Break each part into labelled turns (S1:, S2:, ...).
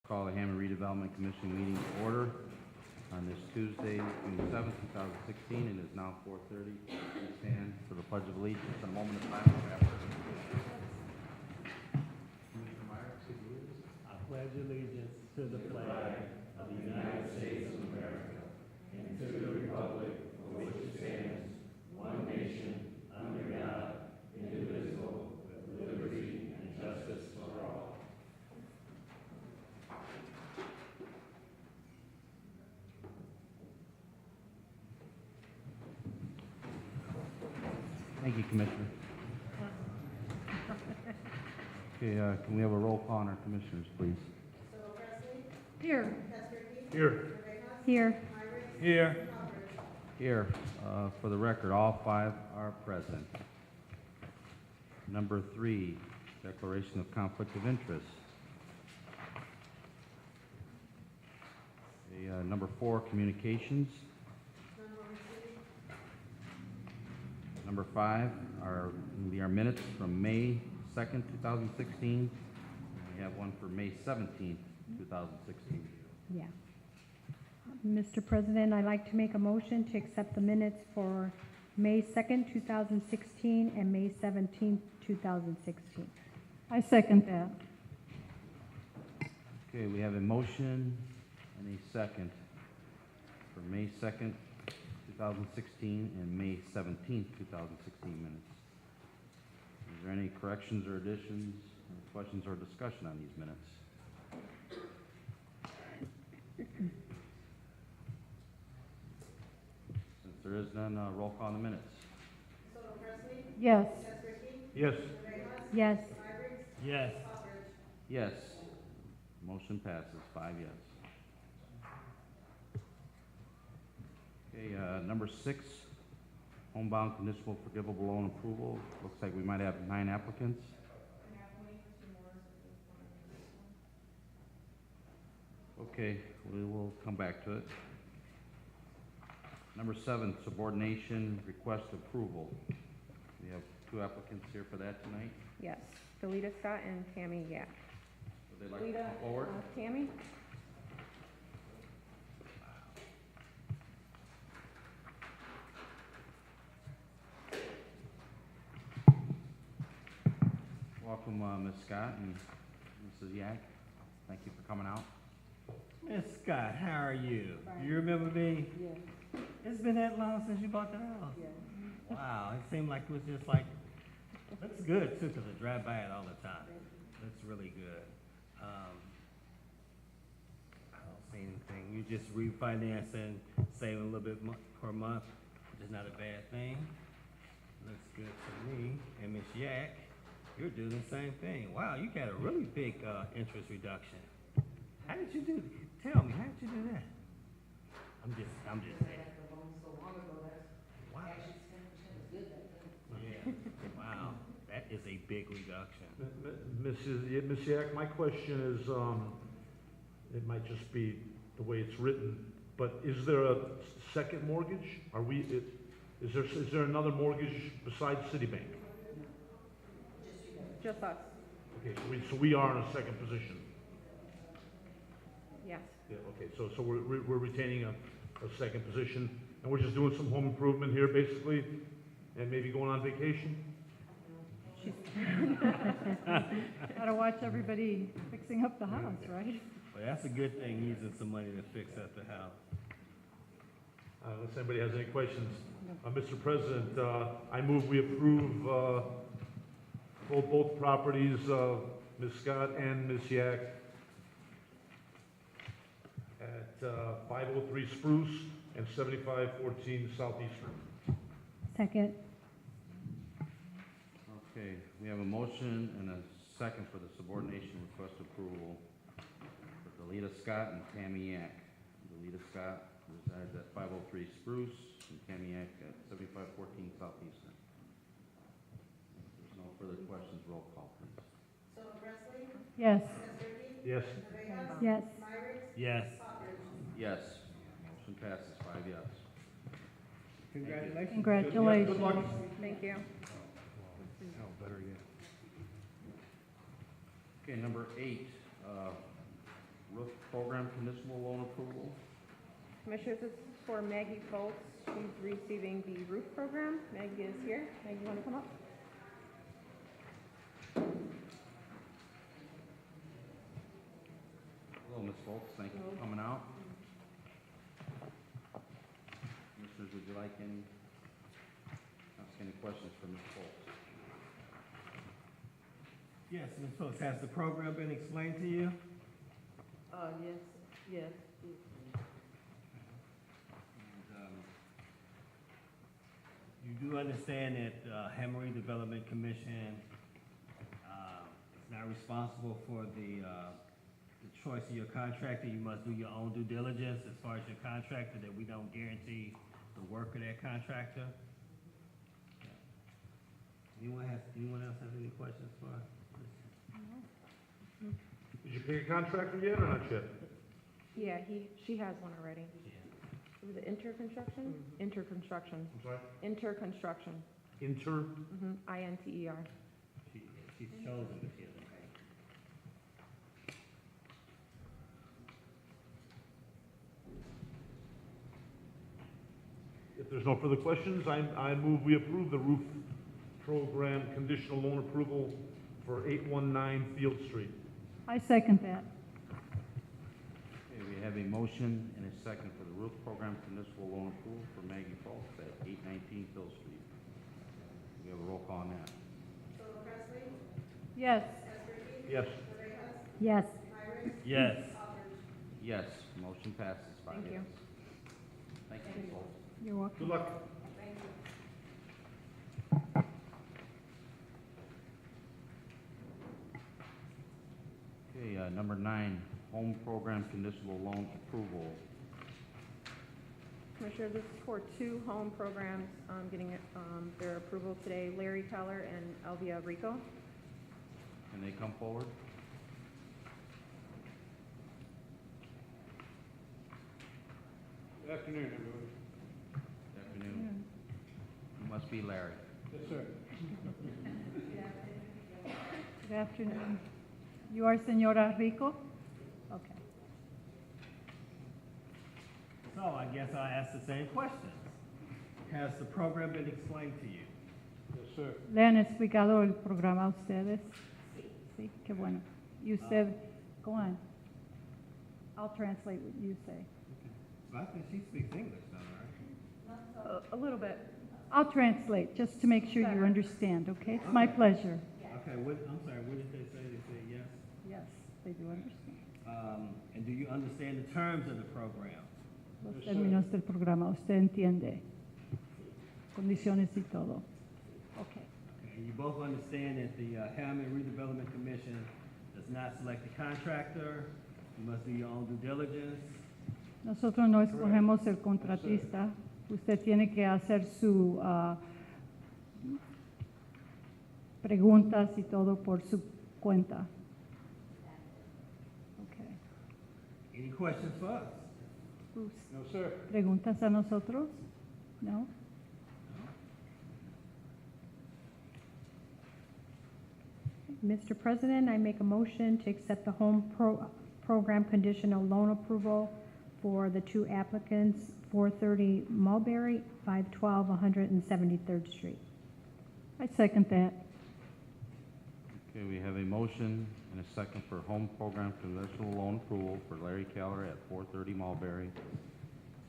S1: Call the Hammond Redevelopment Commission meeting to order on this Tuesday, June 7th, 2016. It is now 4:30. Please stand for the Pledge of Allegiance. A moment of silence after. Commissioner Myers, could you lead us?
S2: I pledge allegiance to the flag of the United States of America and to the republic for which it stands, one nation, under God, indivisible, with liberty and justice for all.
S1: Thank you, Commissioner. Okay, can we have a roll call on our commissioners, please?
S3: Here.
S2: Here.
S3: Here.
S2: Here.
S1: Here, for the record, all 5 are present. Number 3, declaration of conflict of interest. Okay, number 4, communications. Number 5 are our minutes from May 2nd, 2016. We have one for May 17th, 2016.
S3: Yeah. Mr. President, I'd like to make a motion to accept the minutes for May 2nd, 2016 and May 17th, 2016. I second that.
S1: Okay, we have a motion and a second for May 2nd, 2016 and May 17th, 2016 minutes. Is there any corrections or additions, or questions or discussion on these minutes? Since there is none, roll call on the minutes.
S3: Yes.
S2: Yes.
S3: Yes.
S2: Yes.
S1: Yes. Motion passes, 5 yes. Okay, number 6, homebound conditional forgivable loan approval. Looks like we might have 9 applicants. Okay, we will come back to it. Number 7, subordination request approval. We have 2 applicants here for that tonight.
S4: Yes, Delita Scott and Tammy Yak.
S1: Would they like to come forward?
S4: Tammy?
S1: Welcome, Ms. Scott and Mrs. Yak. Thank you for coming out.
S2: Miss Scott, how are you? You remember me?
S3: Yes.
S2: It's been that long since you bought the house?
S3: Yes.
S2: Wow, it seemed like it was just like, looks good too, because I drive by it all the time. Looks really good. I don't see anything. You just refinancing, saving a little bit per month, which is not a bad thing. Looks good to me. And Miss Yak, you're doing the same thing. Wow, you got a really big interest reduction. How did you do? Tell me, how did you do that? I'm just saying. Wow. Yeah. Wow, that is a big reduction.
S5: Ms. Yak, my question is, it might just be the way it's written, but is there a second mortgage? Is there another mortgage besides Citibank?
S4: Just us,
S5: Okay, so we are in a second position.
S4: yes.
S5: Yeah, okay, so we're retaining a second position, and we're just doing some home improvement here, basically, and maybe going on vacation?
S3: Gotta watch everybody fixing up the house, right?
S2: Well, that's a good thing, using some money to fix up the house.
S5: Unless anybody has any questions. Mr. President, I move we approve both properties, Ms. Scott and Ms. Yak, at 503 Spruce and 7514 Southeastern.
S3: Second.
S1: Okay, we have a motion and a second for the subordination request approval for Delita Scott and Tammy Yak. Delita Scott resides at 503 Spruce and Tammy Yak at 7514 Southeastern. If there's no further questions, roll call, please.
S3: Yes.
S5: Yes.
S3: Yes.
S2: Yes.
S1: Yes. Motion passes, 5 yes.
S2: Congratulations.
S3: Congratulations.
S5: Good luck.
S4: Thank you.
S5: Oh, better yet.
S1: Okay, number 8, roof program conditional loan approval.
S4: Commissioners, this is for Maggie Foltz. She's receiving the roof program. Maggie is here. Maggie, you want to come up?
S1: Hello, Ms. Foltz, thank you for coming out. Commissioners, would you like ask any questions for Ms. Foltz?
S2: Yes, Ms. Foltz, has the program been explained to you?
S6: Yes, yes.
S2: And, you do understand that Hammond Redevelopment Commission is not responsible for the choice of your contractor. You must do your own due diligence as far as your contractor, that we don't guarantee the work of that contractor. Anyone else have any questions for us?
S5: Did you pick a contractor yet or not yet?
S4: Yeah, she has one already.
S2: Yeah.
S4: Was it interconstruction? Interconstruction.
S5: I'm sorry?
S4: Interconstruction.
S5: Inter?
S4: I-N-T-E-R.
S2: She's chosen, but she hasn't paid.
S5: If there's no further questions, I move we approve the roof program conditional loan approval for 819 Field Street.
S3: I second that.
S1: Okay, we have a motion and a second for the roof program conditional loan approval for Maggie Foltz at 819 Hill Street. We have a roll call on that.
S3: Yes.
S5: Yes.
S3: Yes.
S2: Yes.
S1: Yes, motion passes 5
S4: Thank you.
S1: yes. Thank you, Ms. Foltz.
S3: You're welcome.
S5: Good luck.
S1: Okay, number 9, home program conditional loan approval.
S4: Commissioner, this is for 2 home programs, getting their approval today, Larry Keller and Elvia Rico.
S1: Can they come forward?
S7: Good afternoon, everyone.
S1: Good afternoon. You must be Larry.
S7: Yes, sir.
S3: Good afternoon. You are Senora Rico? Okay.
S2: So I guess I'll ask the same question. Has the program been explained to you?
S7: Yes, sir.
S3: ¿Le han explicado el programa a ustedes? Sí, qué bueno. Y usted, go on. I'll translate what you say.
S2: I think she speaks English, though, right?
S4: A little bit.
S3: I'll translate, just to make sure you understand, okay? It's my pleasure.
S2: Okay, I'm sorry, what did they say? They said yes?
S3: Yes, they do understand.
S2: And do you understand the terms of the program?
S3: Los
S7: Yes, sir.
S3: términos del programa, usted entiende. Condiciones y todo. Okay.
S2: Okay, and you both understand that the Hammond Redevelopment Commission does not select the contractor. You must do your own due diligence.
S3: Nosotros no escogemos el contratista. Usted tiene que hacer su preguntas y todo por su cuenta. Okay.
S2: Any questions for us?
S3: Bruce,
S7: No, sir.
S3: ¿preguntas a nosotros? No? Mr. President, I make a motion to accept the home program conditional loan approval for the 2 applicants, 430 Mulberry, 512 173rd Street. I second that.
S1: Okay, we have a motion and a second for home program conditional loan approval for Larry Keller at 430 Mulberry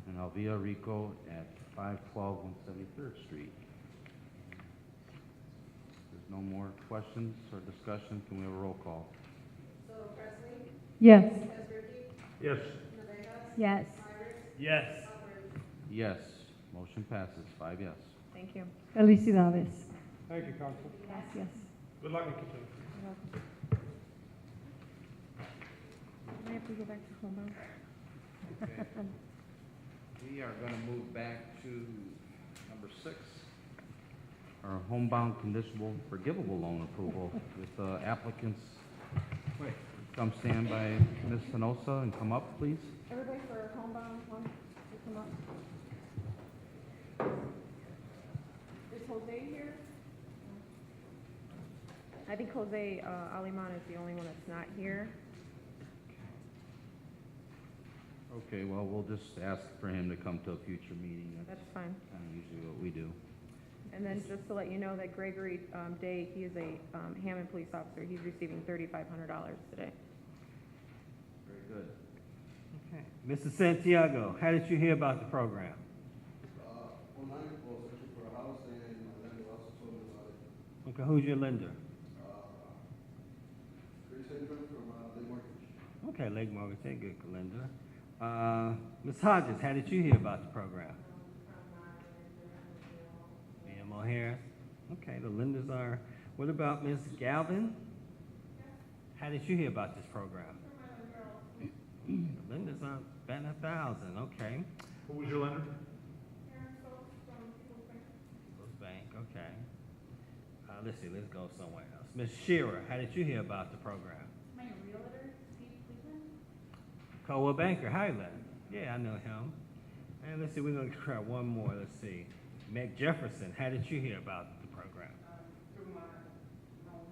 S1: and Alvia Rico at 512 173rd Street. If there's no more questions or discussion, can we have a roll call?
S3: Yes.
S5: Yes.
S3: Yes.
S2: Yes.
S1: Yes, motion passes 5 yes.
S4: Thank you.
S3: Felicidades.
S7: Thank you, Council.
S3: Gracias.
S5: Good luck.
S4: I have to go back to home.
S1: Okay. We are going to move back to number 6, our homebound conditional forgivable loan approval with applicants.
S2: Wait.
S1: Come stand by Ms. Tenosa and come up, please.
S4: Everybody for homebound one, you come up. Is Jose here? I think Jose Aliman is the only one that's not here.
S1: Okay, well, we'll just ask for him to come to a future meeting.
S4: That's fine.
S1: Kind of usually what we do.
S4: And then just to let you know that Gregory Day, he is a Hammond police officer. He's receiving $3,500 today.
S1: Very good.
S2: Okay. Mr. Santiago, how did you hear about the program?
S8: Online, I was searching for a house, and my lender also told me about it.
S2: Okay, who's your lender?
S8: Chris Hendren from Lake Mortgage.
S2: Okay, Lake Mortgage, hey, good lender. Ms. Hodges, how did you hear about the program? BMO Harris. Okay, the lenders are. What about Ms. Galvin? How did you hear about this program? The lenders are betting 1,000. Okay.
S5: Who was your lender?
S2: People's Bank. Okay. Let's see. Let's go somewhere else. Ms. Shearer, how did you hear about the program?
S9: My realtor, Steve Cleveland.
S2: Coldwell Banker, Highland. Yeah, I know him. And let's see, we're gonna try one more. Let's see. Meg Jefferson, how did you hear about the program?
S6: Through my loan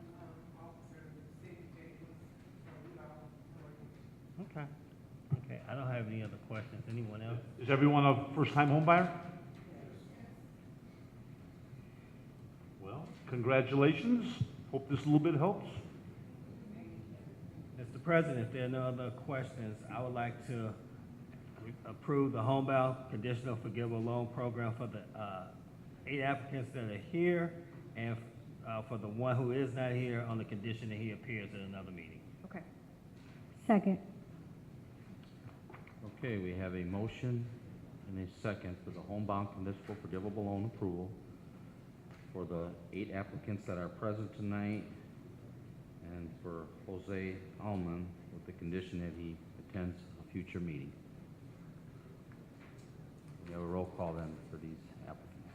S6: officer, Steve Jacobs,
S2: Okay. Okay, I don't have any other questions. Anyone else?
S5: Is everyone a first-time home buyer? Well, congratulations. Hope this little bit helps.
S2: Mr. President, if there are no other questions, I would like to approve the homebound conditional forgivable loan program for the 8 applicants that are here and for the one who is not here on the condition that he appears at another meeting.
S4: Okay.
S3: Second.
S1: Okay, we have a motion and a second for the homebound conditional forgivable loan approval for the 8 applicants that are present tonight and for Jose Alman with the condition that he attends a future meeting. We have a roll call then for these applicants.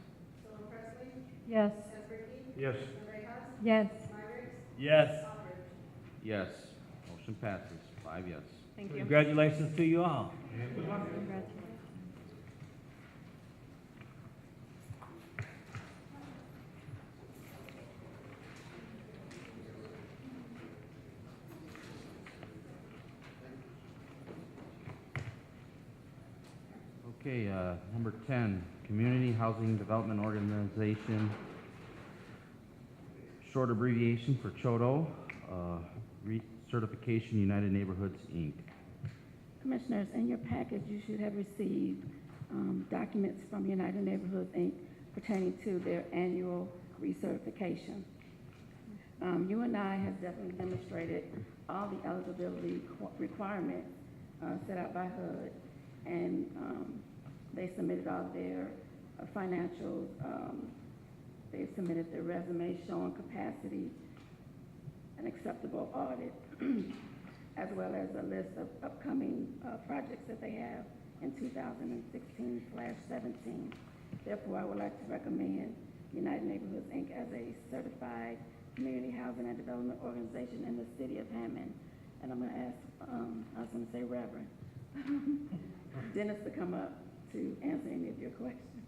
S3: Yes.
S5: Yes.
S3: Yes.
S2: Yes.
S1: Yes, motion passes, 5 yes.
S4: Thank you.
S2: Congratulations to you all.
S3: Congratulations.
S1: Okay, number 10, Community Housing Development Organization, short abbreviation for CHODO, Certification United Neighborhoods, Inc.
S6: Commissioners, in your package, you should have received documents from United Neighborhoods, Inc. pertaining to their annual recertification. You and I have definitely demonstrated all the eligibility requirements set out by HUD, and they submitted all their financials. They submitted their resume showing capacity, an acceptable audit, as well as a list of upcoming projects that they have in 2016/17. Therefore, I would like to recommend United Neighborhoods, Inc. as a certified community housing and development organization in the city of Hammond. And I'm going to ask, I was going to say Reverend, Dennis to come up to answer any of your questions.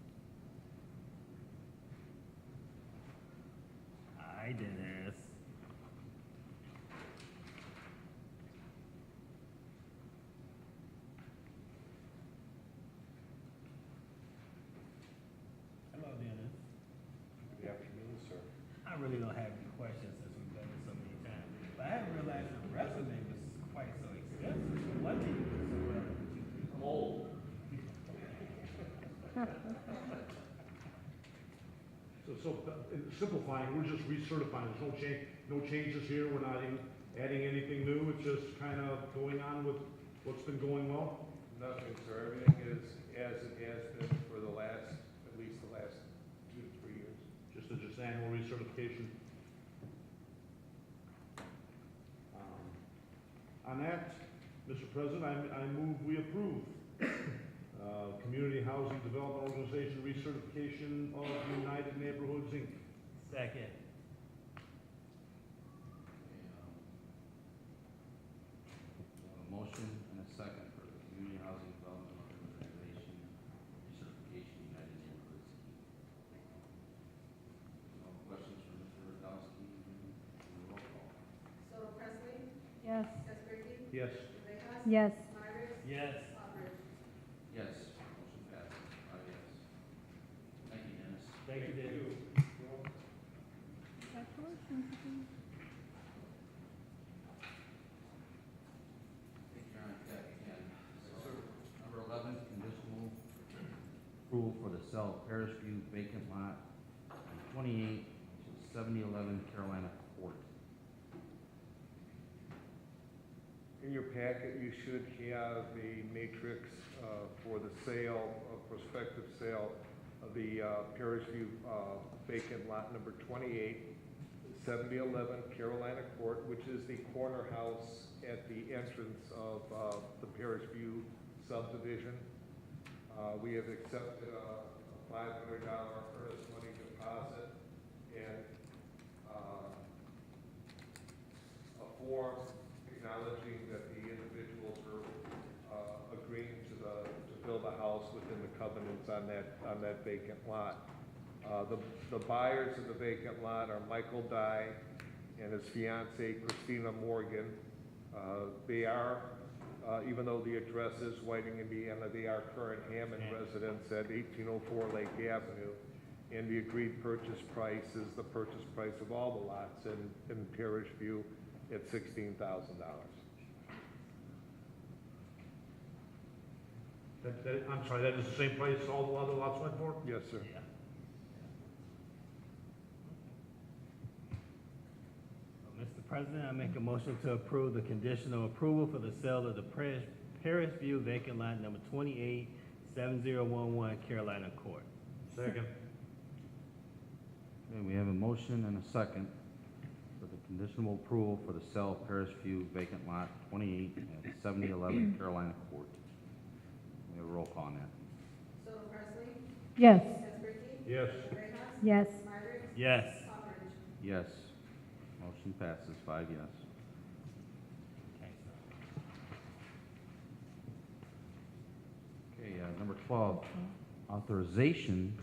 S2: Hi, Dennis. Hello, Dennis.
S7: Good afternoon, sir.
S2: I really don't have any questions since we've done this so many times, but I didn't realize your resume was quite so extensive. So what did you do so well? I'm old.
S5: Simplifying, we're just recertifying. There's no changes here. We're not adding anything new. It's just kind of going on with what's been going well.
S7: Nothing, sir. Everything is as it has been for the last, at least the last 2 to 3 years.
S5: Just annual recertification. On that, Mr. President, I move we approve Community Housing Development Organization recertification of United Neighborhoods, Inc.
S2: Second.
S1: A motion and a second for the Community Housing Development Organization, Certification United Neighborhoods. No questions from Mr. Radowski? Roll call.
S3: Yes.
S5: Yes.
S3: Yes.
S2: Yes.
S1: Yes. Motion passes, 5 yes. Thank you, Dennis.
S2: Thank you, Dennis.
S1: Take your honor, Jack, again. So, number 11, conditional approval for the sale of Parish View vacant lot on 28, which is 7011 Carolina Court.
S7: In your packet, you should have a matrix for the sale, prospective sale of the Parish View vacant lot number 28, 7011 Carolina Court, which is the corner house at the entrance of the Parish View subdivision. We have accepted a $500 earnest money deposit and a form acknowledging that the individuals are agreeing to build a house within the covenants on that vacant lot. The buyers of the vacant lot are Michael Dye and his fiancee Christina Morgan. They are, even though the address is Whiting, Indiana, they are current Hammond residents at 1804 Lake Avenue. And the agreed purchase price is the purchase price of all the lots in Parish View at $16,000.
S5: I'm sorry, that is the same price all the other lots went for?
S7: Yes, sir.
S2: Yeah. Mr. President, I make a motion to approve the conditional approval for the sale of the Parish View vacant lot number 28, 7011 Carolina Court.
S5: Second.
S1: Okay, we have a motion and a second for the conditional approval for the sale of Parish View vacant lot 28 at 7011 Carolina Court. We have a roll call on that.
S9: Soto Presley?
S3: Yes.
S9: Chesbricki?
S5: Yes.
S9: Reyes?
S3: Yes.
S9: Snyder?
S2: Yes.
S9: Hovland?
S1: Yes. Motion passes, 5 yes. Okay, number 12, authorization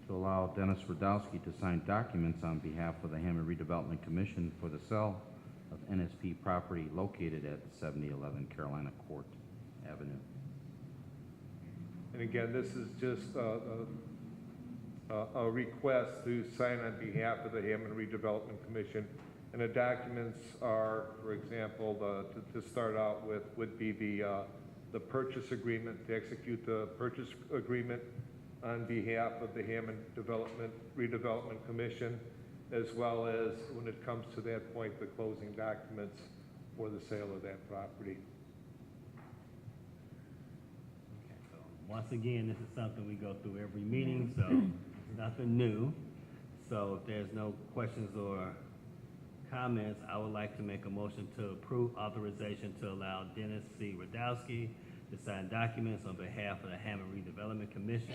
S1: to allow Dennis Radowski to sign documents on behalf of the Hammond Redevelopment Commission for the sale of NSP property located at 7011 Carolina Court Avenue.
S7: And again, this is just a request to sign on behalf of the Hammond Redevelopment Commission. And the documents are, for example, to start out with, would be the purchase agreement, to execute the purchase agreement on behalf of the Hammond Redevelopment Commission, as well as, when it comes to that point, the closing documents for the sale of that property.
S2: Okay, so once again, this is something we go through every meeting, so it's nothing new. So if there's no questions or comments, I would like to make a motion to approve authorization to allow Dennis C. Radowski to sign documents on behalf of the Hammond Redevelopment Commission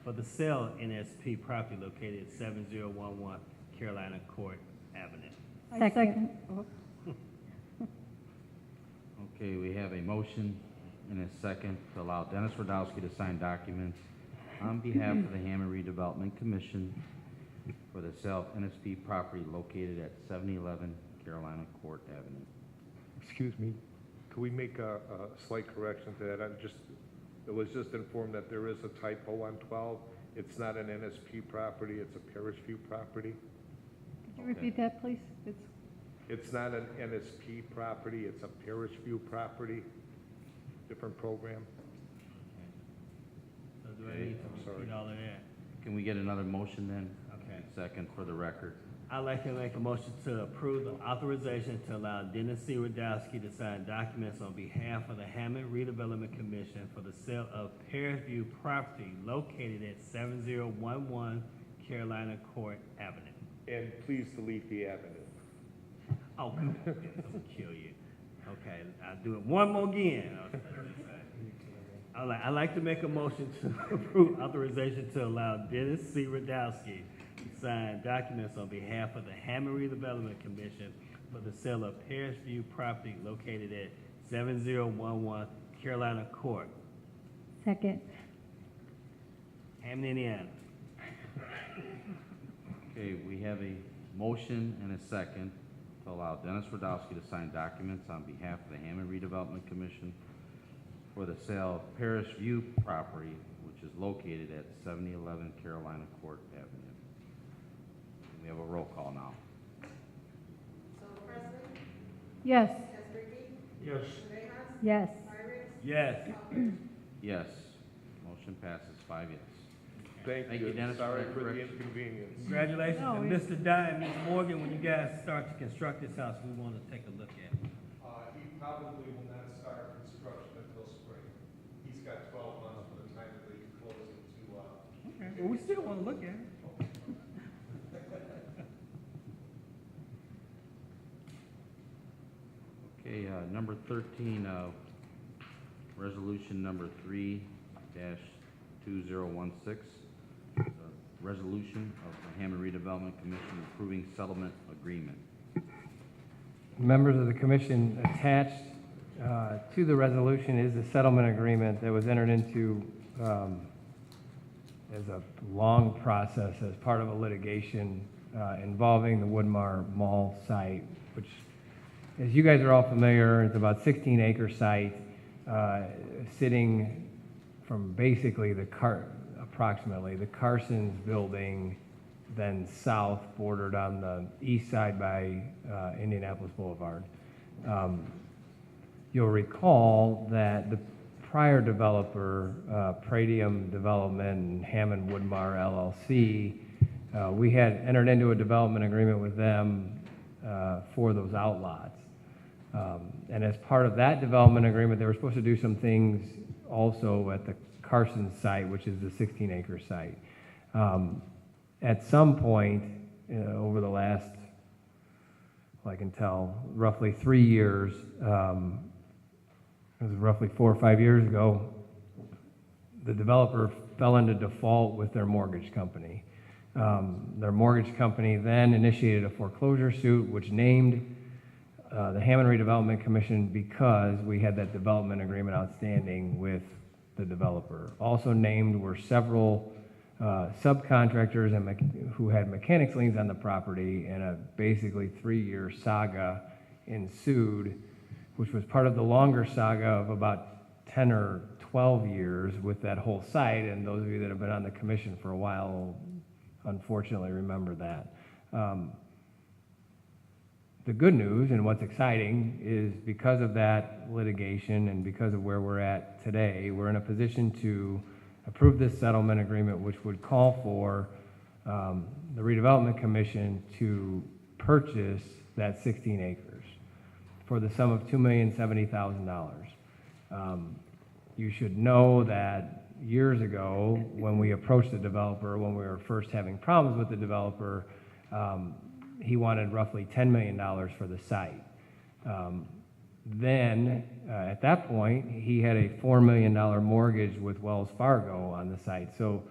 S2: for the sale of NSP property located at 7011 Carolina Court Avenue.
S3: Second.
S1: Okay, we have a motion and a second to allow Dennis Radowski to sign documents on behalf of the Hammond Redevelopment Commission for the sale of NSP property located at 7011 Carolina Court Avenue.
S7: Excuse me, could we make a slight correction to that? It was just informed that there is a typo on 12. It's not an NSP property, it's a Parish View property.
S3: Could you repeat that, please?
S7: It's not an NSP property, it's a Parish View property, different program.
S2: So do I
S1: Okay,
S2: need to
S7: I'm sorry.
S2: repeat all of that?
S1: Can we get another motion then?
S2: Okay.
S1: Second for the record.
S2: I'd like to make a motion to approve the authorization to allow Dennis C. Radowski to sign documents on behalf of the Hammond Redevelopment Commission for the sale of Parish View property located at 7011 Carolina Court Avenue.
S7: And please delete the avenue.
S2: Oh, come on, I'm gonna kill you. Okay, I'll do it one more again. I'd like to make a motion to approve authorization to allow Dennis C. Radowski to sign documents on behalf of the Hammond Redevelopment Commission for the sale of Parish View property located at 7011 Carolina Court,
S3: Second.
S2: Hammond, Indiana.
S1: Okay, we have a motion and a second to allow Dennis Radowski to sign documents on behalf of the Hammond Redevelopment Commission for the sale of Parish View property, which is located at 7011 Carolina Court Avenue. We have a roll call now.
S9: Solon Presley,
S3: Yes.
S9: Esposito,
S5: Yes.
S9: Villegas,
S3: Yes.
S9: Pirates,
S2: Yes.
S1: Yes. Motion passes 5 yes.
S7: Thank
S1: Thank you,
S7: you.
S1: Dennis,
S7: Sorry
S1: for
S7: for
S1: that
S7: the
S1: correction.
S7: inconvenience.
S2: Congratulations,
S3: No,
S2: and Mr. Dye and Ms. Morgan, when you guys start to construct this house, we want to take a look at it.
S7: He probably will not start construction until spring. He's got 12 months from the time that they close it to,
S2: Okay, well, we still want to look at it.
S1: Okay, number 13, resolution number 3-2016. Resolution of the Hammond Redevelopment Commission approving settlement agreement.
S10: Members of the commission, attached to the resolution is the settlement agreement that was entered into as a long process as part of a litigation involving the Woodmar Mall site, which, as you guys are all familiar, it's about 16-acre site sitting from basically approximately the Carson's building, then south, bordered on the east side by Indianapolis Boulevard. You'll recall that the prior developer, Pradium Development and Hammond Woodmar LLC, we had entered into a development agreement with them for those outlots. And as part of that development agreement, they were supposed to do some things also at the Carson site, which is the 16-acre site. At some point over the last, well, I can tell, roughly 3 years, it was roughly 4 or 5 years ago, the developer fell into default with their mortgage company. Their mortgage company then initiated a foreclosure suit, which named the Hammond Redevelopment Commission because we had that development agreement outstanding with the developer. Also named were several subcontractors who had mechanics liens on the property, and a basically 3-year saga ensued, which was part of the longer saga of about 10 or 12 years with that whole site, and those of you that have been on the commission for a while unfortunately remember that. The good news and what's exciting is because of that litigation and because of where we're at today, we're in a position to approve this settlement agreement, which would call for the Redevelopment Commission to purchase that 16 acres for the sum of $2,070,000. You should know that years ago, when we approached the developer, when we were first having problems with the developer, he wanted roughly $10 million for the site. Then, at that point, he had a $4 million mortgage with Wells Fargo on the site. So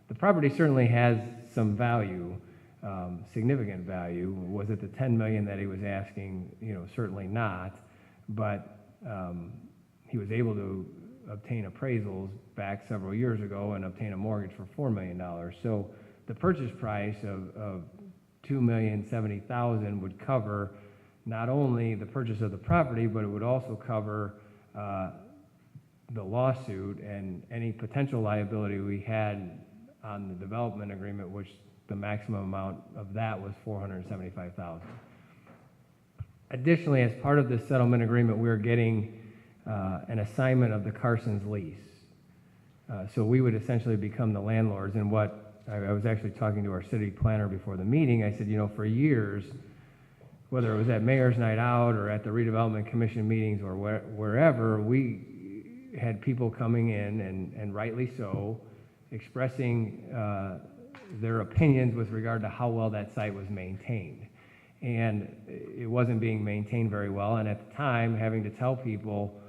S10: the property certainly has some value, significant value. Was it the $10 million that he was asking? You know, certainly not. But he was able to obtain appraisals back several years ago and obtain a mortgage for $4 million. So the purchase price of $2,070,000 would cover not only the purchase of the property, but it would also cover the lawsuit and any potential liability we had on the development agreement, which the maximum amount of that was $475,000. Additionally, as part of this settlement agreement, we're getting an assignment of the Carson's lease. So we would essentially become the landlords. And what I was actually talking to our city planner before the meeting, I said, you know, for years, whether it was at Mayor's Night Out or at the Redevelopment Commission meetings or wherever, we had people coming in, and rightly so, expressing their opinions with regard to how well that site was maintained. And it wasn't being maintained very well, and at the time, having to tell people,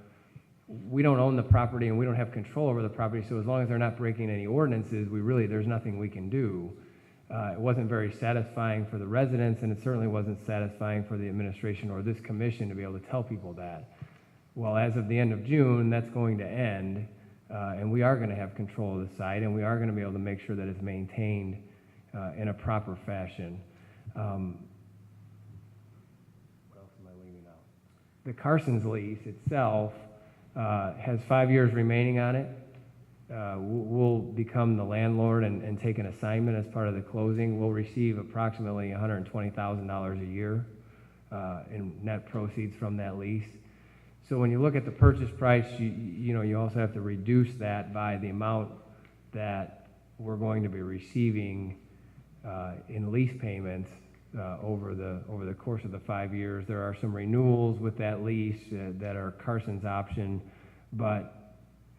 S10: we don't own the property and we don't have control over the property, so as long as they're not breaking any ordinances, there's nothing we can do. It wasn't very satisfying for the residents, and it certainly wasn't satisfying for the administration or this commission to be able to tell people that. Well, as of the end of June, that's going to end, and we are going to have control of the site, and we are going to be able to make sure that it's maintained in a proper fashion. What else am I leaving out? The Carson's lease itself has 5 years remaining on it. We'll become the landlord and take an assignment as part of the closing. We'll receive approximately $120,000 a year in net proceeds from that lease. So when you look at the purchase price, you also have to reduce that by the amount that we're going to be receiving in lease payments over the course of the 5 years. There are some renewals with that lease that are Carson's option, but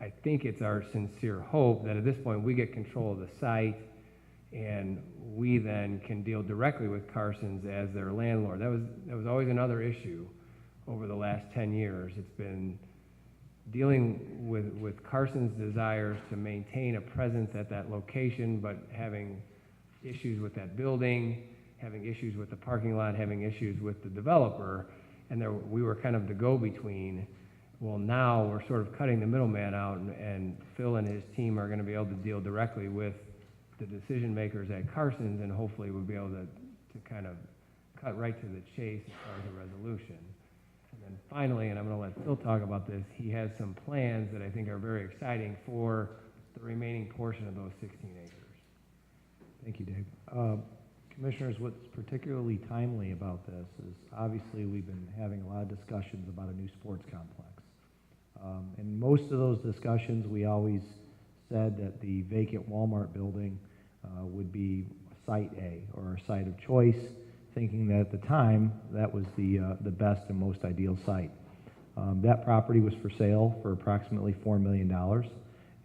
S10: I think it's our sincere hope that at this point we get control of the site and we then can deal directly with Carson's as their landlord. That was always another issue over the last 10 years. It's been dealing with Carson's desires to maintain a presence at that location, but having issues with that building, having issues with the parking lot, having issues with the developer, and we were kind of the go-between. Well, now we're sort of cutting the middleman out, and Phil and his team are going to be able to deal directly with the decision makers at Carson's, and hopefully we'll be able to kind of cut right to the chase as far as a resolution. And then finally, and I'm going to let Phil talk about this, he has some plans that I think are very exciting for the remaining portion of those 16 acres.
S11: Thank you, Dave. Commissioners, what's particularly timely about this is obviously we've been having a lot of discussions about a new sports complex. And most of those discussions, we always said that the vacant Walmart building would be Site A, or our site of choice, thinking that at the time that was the best and most ideal site. That property was for sale for approximately $4 million,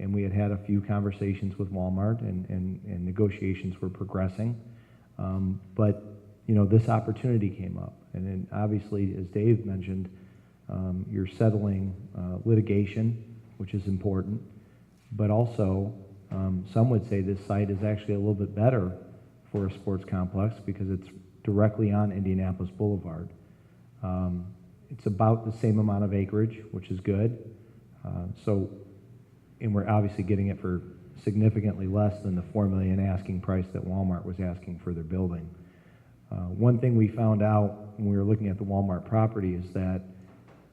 S11: and we had a few conversations with Walmart, and negotiations were progressing. But this opportunity came up, and then obviously, as Dave mentioned, you're settling litigation, which is important, but also some would say this site is actually a little bit better for a sports complex because it's directly on Indianapolis Boulevard. It's about the same amount of acreage, which is good. And we're obviously getting it for significantly less than the $4 million asking price that Walmart was asking for their building. One thing we found out when we were looking at the Walmart property is that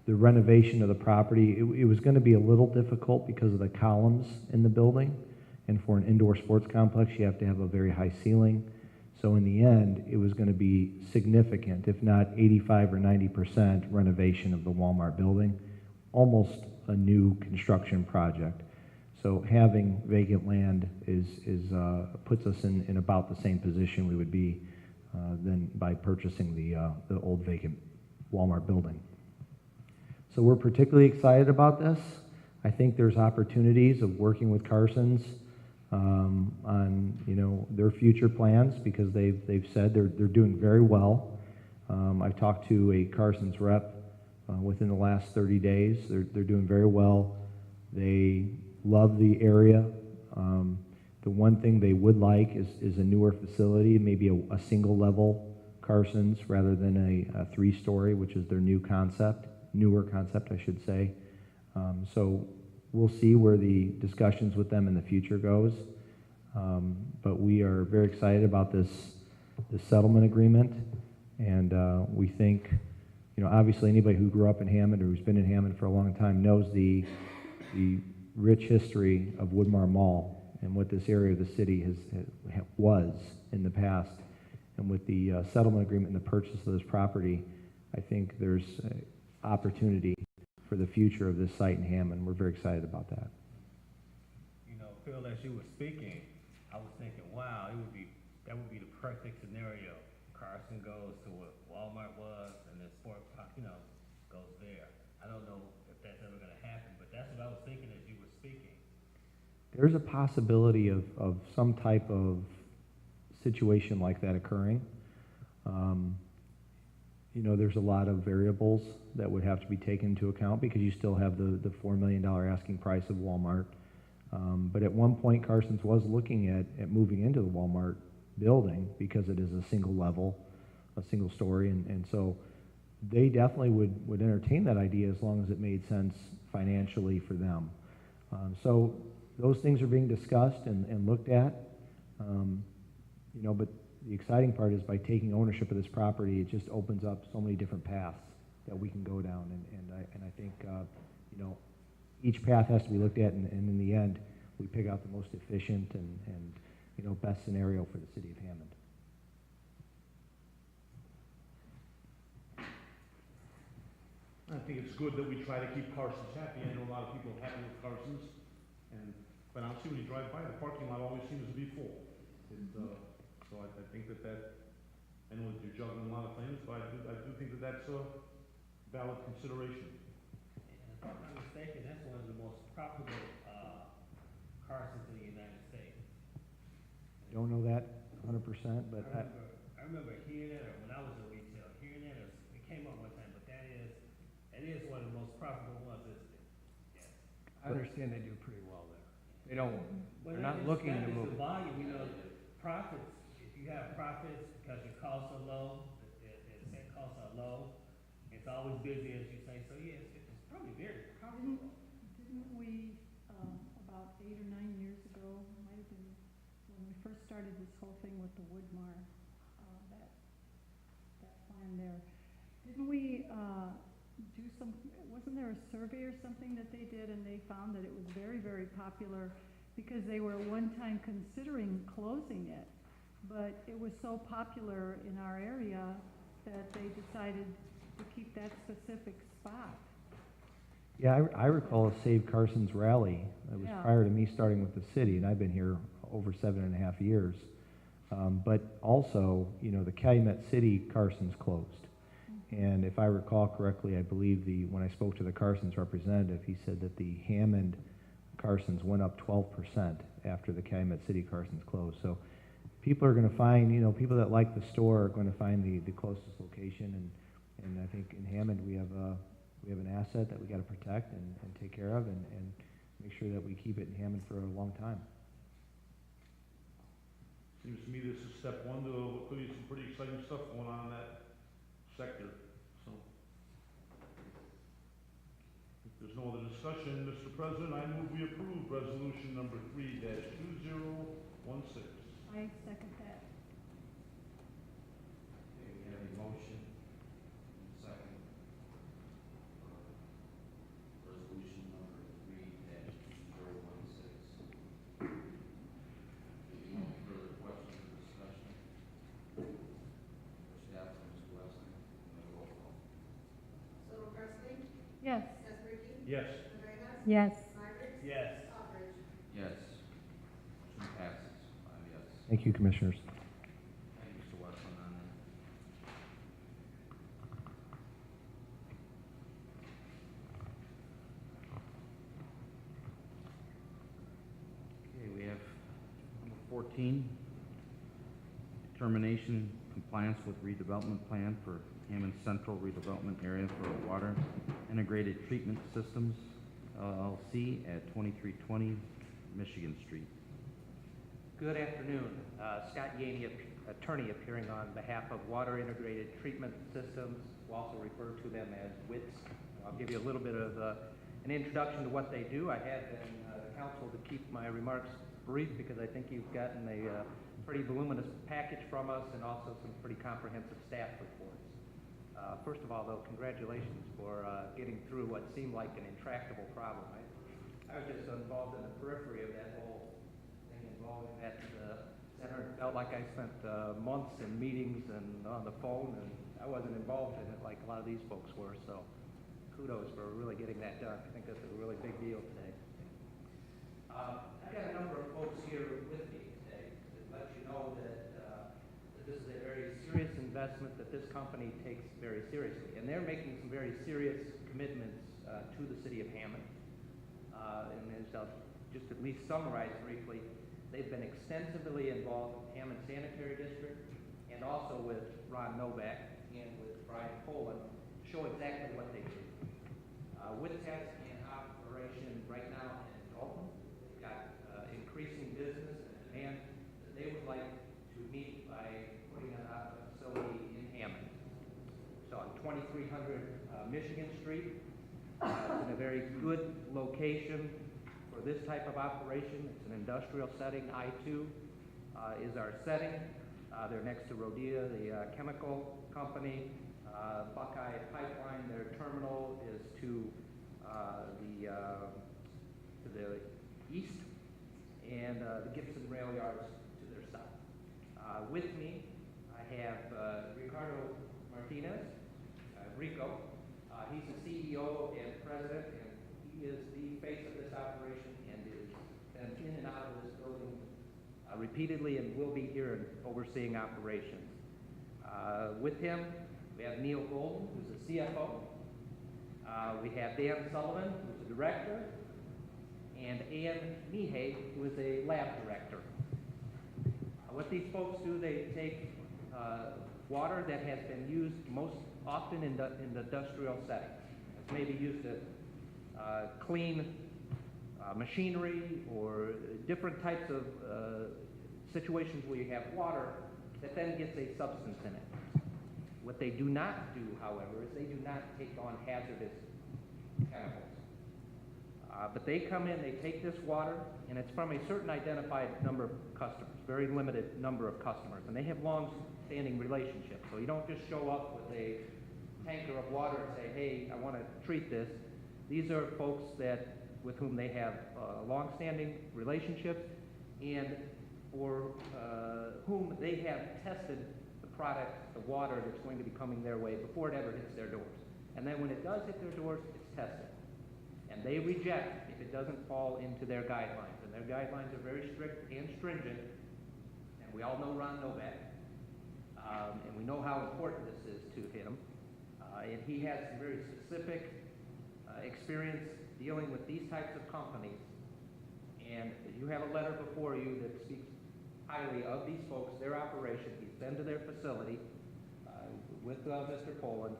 S11: the renovation of the property, it was going to be a little difficult because of the columns in the building. And for an indoor sports complex, you have to have a very high ceiling. So in the end, it was going to be significant, if not 85 or 90% renovation of the Walmart building, almost a new construction project. So having vacant land puts us in about the same position we would be than by purchasing the old vacant Walmart building. So we're particularly excited about this. I think there's opportunities of working with Carson's on their future plans, because they've said they're doing very well. I've talked to a Carson's rep within the last 30 days. They're doing very well. They love the area. The one thing they would like is a newer facility, maybe a single level Carson's rather than a 3-story, which is their newer concept, I should say. So we'll see where the discussions with them in the future goes. But we are very excited about this settlement agreement, and we think, obviously anybody who grew up in Hammond or who's been in Hammond for a long time knows the rich history of Woodmar Mall and what this area of the city was in the past. And with the settlement agreement and the purchase of this property, I think there's opportunity for the future of this site in Hammond. We're very excited about that.
S2: Phil, as you were speaking, I was thinking, wow, that would be the perfect scenario. Carson goes to what Walmart was, and then Sport, goes there. I don't know if that's ever going to happen, but that's what I was thinking as you were speaking.
S11: There's a possibility of some type of situation like that occurring. There's a lot of variables that would have to be taken into account, because you still have the $4 million asking price of Walmart. But at one point, Carson's was looking at moving into the Walmart building because it is a single level, a single story, and so they definitely would entertain that idea as long as it made sense financially for them. So those things are being discussed and looked at, but the exciting part is by taking ownership of this property, it just opens up so many different paths that we can go down, and I think each path has to be looked at, and in the end, we pick out the most efficient and you know, best scenario for the city of Hammond.
S5: I think it's good that we try to keep Carson's happy. I know a lot of people are happy with Carson's, but honestly, when you drive by, the parking lot always seems to be full. So I think I know that you're juggling a lot of things, but I do think that that's a valid consideration.
S2: And if I'm not mistaken, that's one of the most profitable, Carsons in the United States.
S11: I don't know that 100%, but
S2: I remember hearing that, or when I was in retail, hearing that, or it came up one time, but that is one of the most profitable ones, isn't it? Yes.
S10: I understand they do pretty well there. They don't,
S2: Well,
S10: they're not
S2: it's
S10: looking to
S2: the
S10: move.
S2: volume, you know, profits, if you have profits because your costs are low, the set costs are low, it's always busy, as you say, so yes, it's probably very profitable.
S3: Didn't we, about 8 or 9 years ago, might have been when we first started this whole thing with the Woodmar, that plan there, didn't we, do some, wasn't there a survey or something that they did, and they found that it was very, very popular because they were at one time considering closing it, but it was so popular in our area that they decided to keep that specific spot.
S11: yeah, I recall a Save Carson's rally. That was
S3: Yeah.
S11: prior to me starting with the city, and I've been here over 7.5 years. But also, you know, the Calumet City Carson's closed. And if I recall correctly, I believe when I spoke to the Carson's representative, he said that the Hammond Carson's went up 12% after the Calumet City Carson's closed. So people are going to find, you know, people that like the store are going to find the closest location. And I think in Hammond we have an asset that we got to protect and take care of and make sure that we keep it in Hammond for a long time.
S5: Seems to me this is step one to what could be some pretty exciting stuff going on in that sector, so. If there's no other discussion, Mr. President, I move we approve resolution number 3-2016.
S3: I second that.
S1: Okay, we have a motion and second for resolution number 3-2016. Any further questions or discussion? For staff or Mr. Weston, roll call.
S9: So Presley?
S3: Yes.
S9: Esposito?
S5: Yes.
S9: Cardenas?
S3: Yes.
S9: Myers?
S2: Yes.
S9: Aldridge?
S1: Yes. Motion passes, 5 yes.
S11: Thank you, Commissioners.
S1: Thank you, Mr. Weston, on that. Okay, we have number 14, determination compliance with redevelopment plan for Hammond Central redevelopment area for water integrated treatment systems LLC at 2320 Michigan Street.
S12: Good afternoon. Scott Yaney, attorney, appearing on behalf of Water Integrated Treatment Systems. We'll also refer to them as WITS. I'll give you a little bit of an introduction to what they do. I had been counseled to keep my remarks brief because I think you've gotten a pretty voluminous package from us and also some pretty comprehensive staff reports. First of all, though, congratulations for getting through what seemed like an intractable problem. I was just involved in the periphery of that whole thing involving that center. It felt like I spent months in meetings and on the phone, and I wasn't involved in it like a lot of these folks were, so kudos for really getting that done. I think that's a really big deal today. I've got a number of folks here with me today to let you know that this is a very serious investment that this company takes very seriously. And they're making some very serious commitments to the city of Hammond. And as I'll just at least summarize briefly, they've been extensively involved with Hammond Sanitary District and also with Ron Novak and with Brian Poland to show exactly what they do. With test and operation right now in Dalton, they've got increasing business and demand that they would like to meet by putting a facility in Hammond. So on 2300 Michigan Street, it's in a very good location for this type of operation. It's an industrial setting. I-2 is our setting. They're next to Rodea, the chemical company. Buckeye Pipeline, their terminal is to the east, and the Gibson Rail Yards to their south. With me, I have Ricardo Martinez, Rico. He's the CEO and president, and he is the face of this operation and is been in and out of this building repeatedly and will be here and overseeing operations. With him, we have Neil Golden, who's the CFO. We have Dan Sullivan, who's the director, and Ann Mihai, who is a lab director. What these folks do, they take water that has been used most often in the industrial setting. It's maybe used to clean machinery or different types of situations where you have water that then gets a substance in it. What they do not do, however, is they do not take on hazardous chemicals. But they come in, they take this water, and it's from a certain identified number of customers, very limited number of customers, and they have long-standing relationships. So you don't just show up with a tanker of water and say, hey, I want to treat this. These are folks with whom they have long-standing relationships, and for whom they have tested the product, the water that's going to be coming their way before it ever hits their doors. And then when it does hit their doors, it's tested. And they reject if it doesn't fall into their guidelines. And their guidelines are very strict and stringent. And we all know Ron Novak. And we know how important this is to him. And he has some very specific experience dealing with these types of companies. And you have a letter before you that speaks highly of these folks, their operation. He's been to their facility with Mr. Poland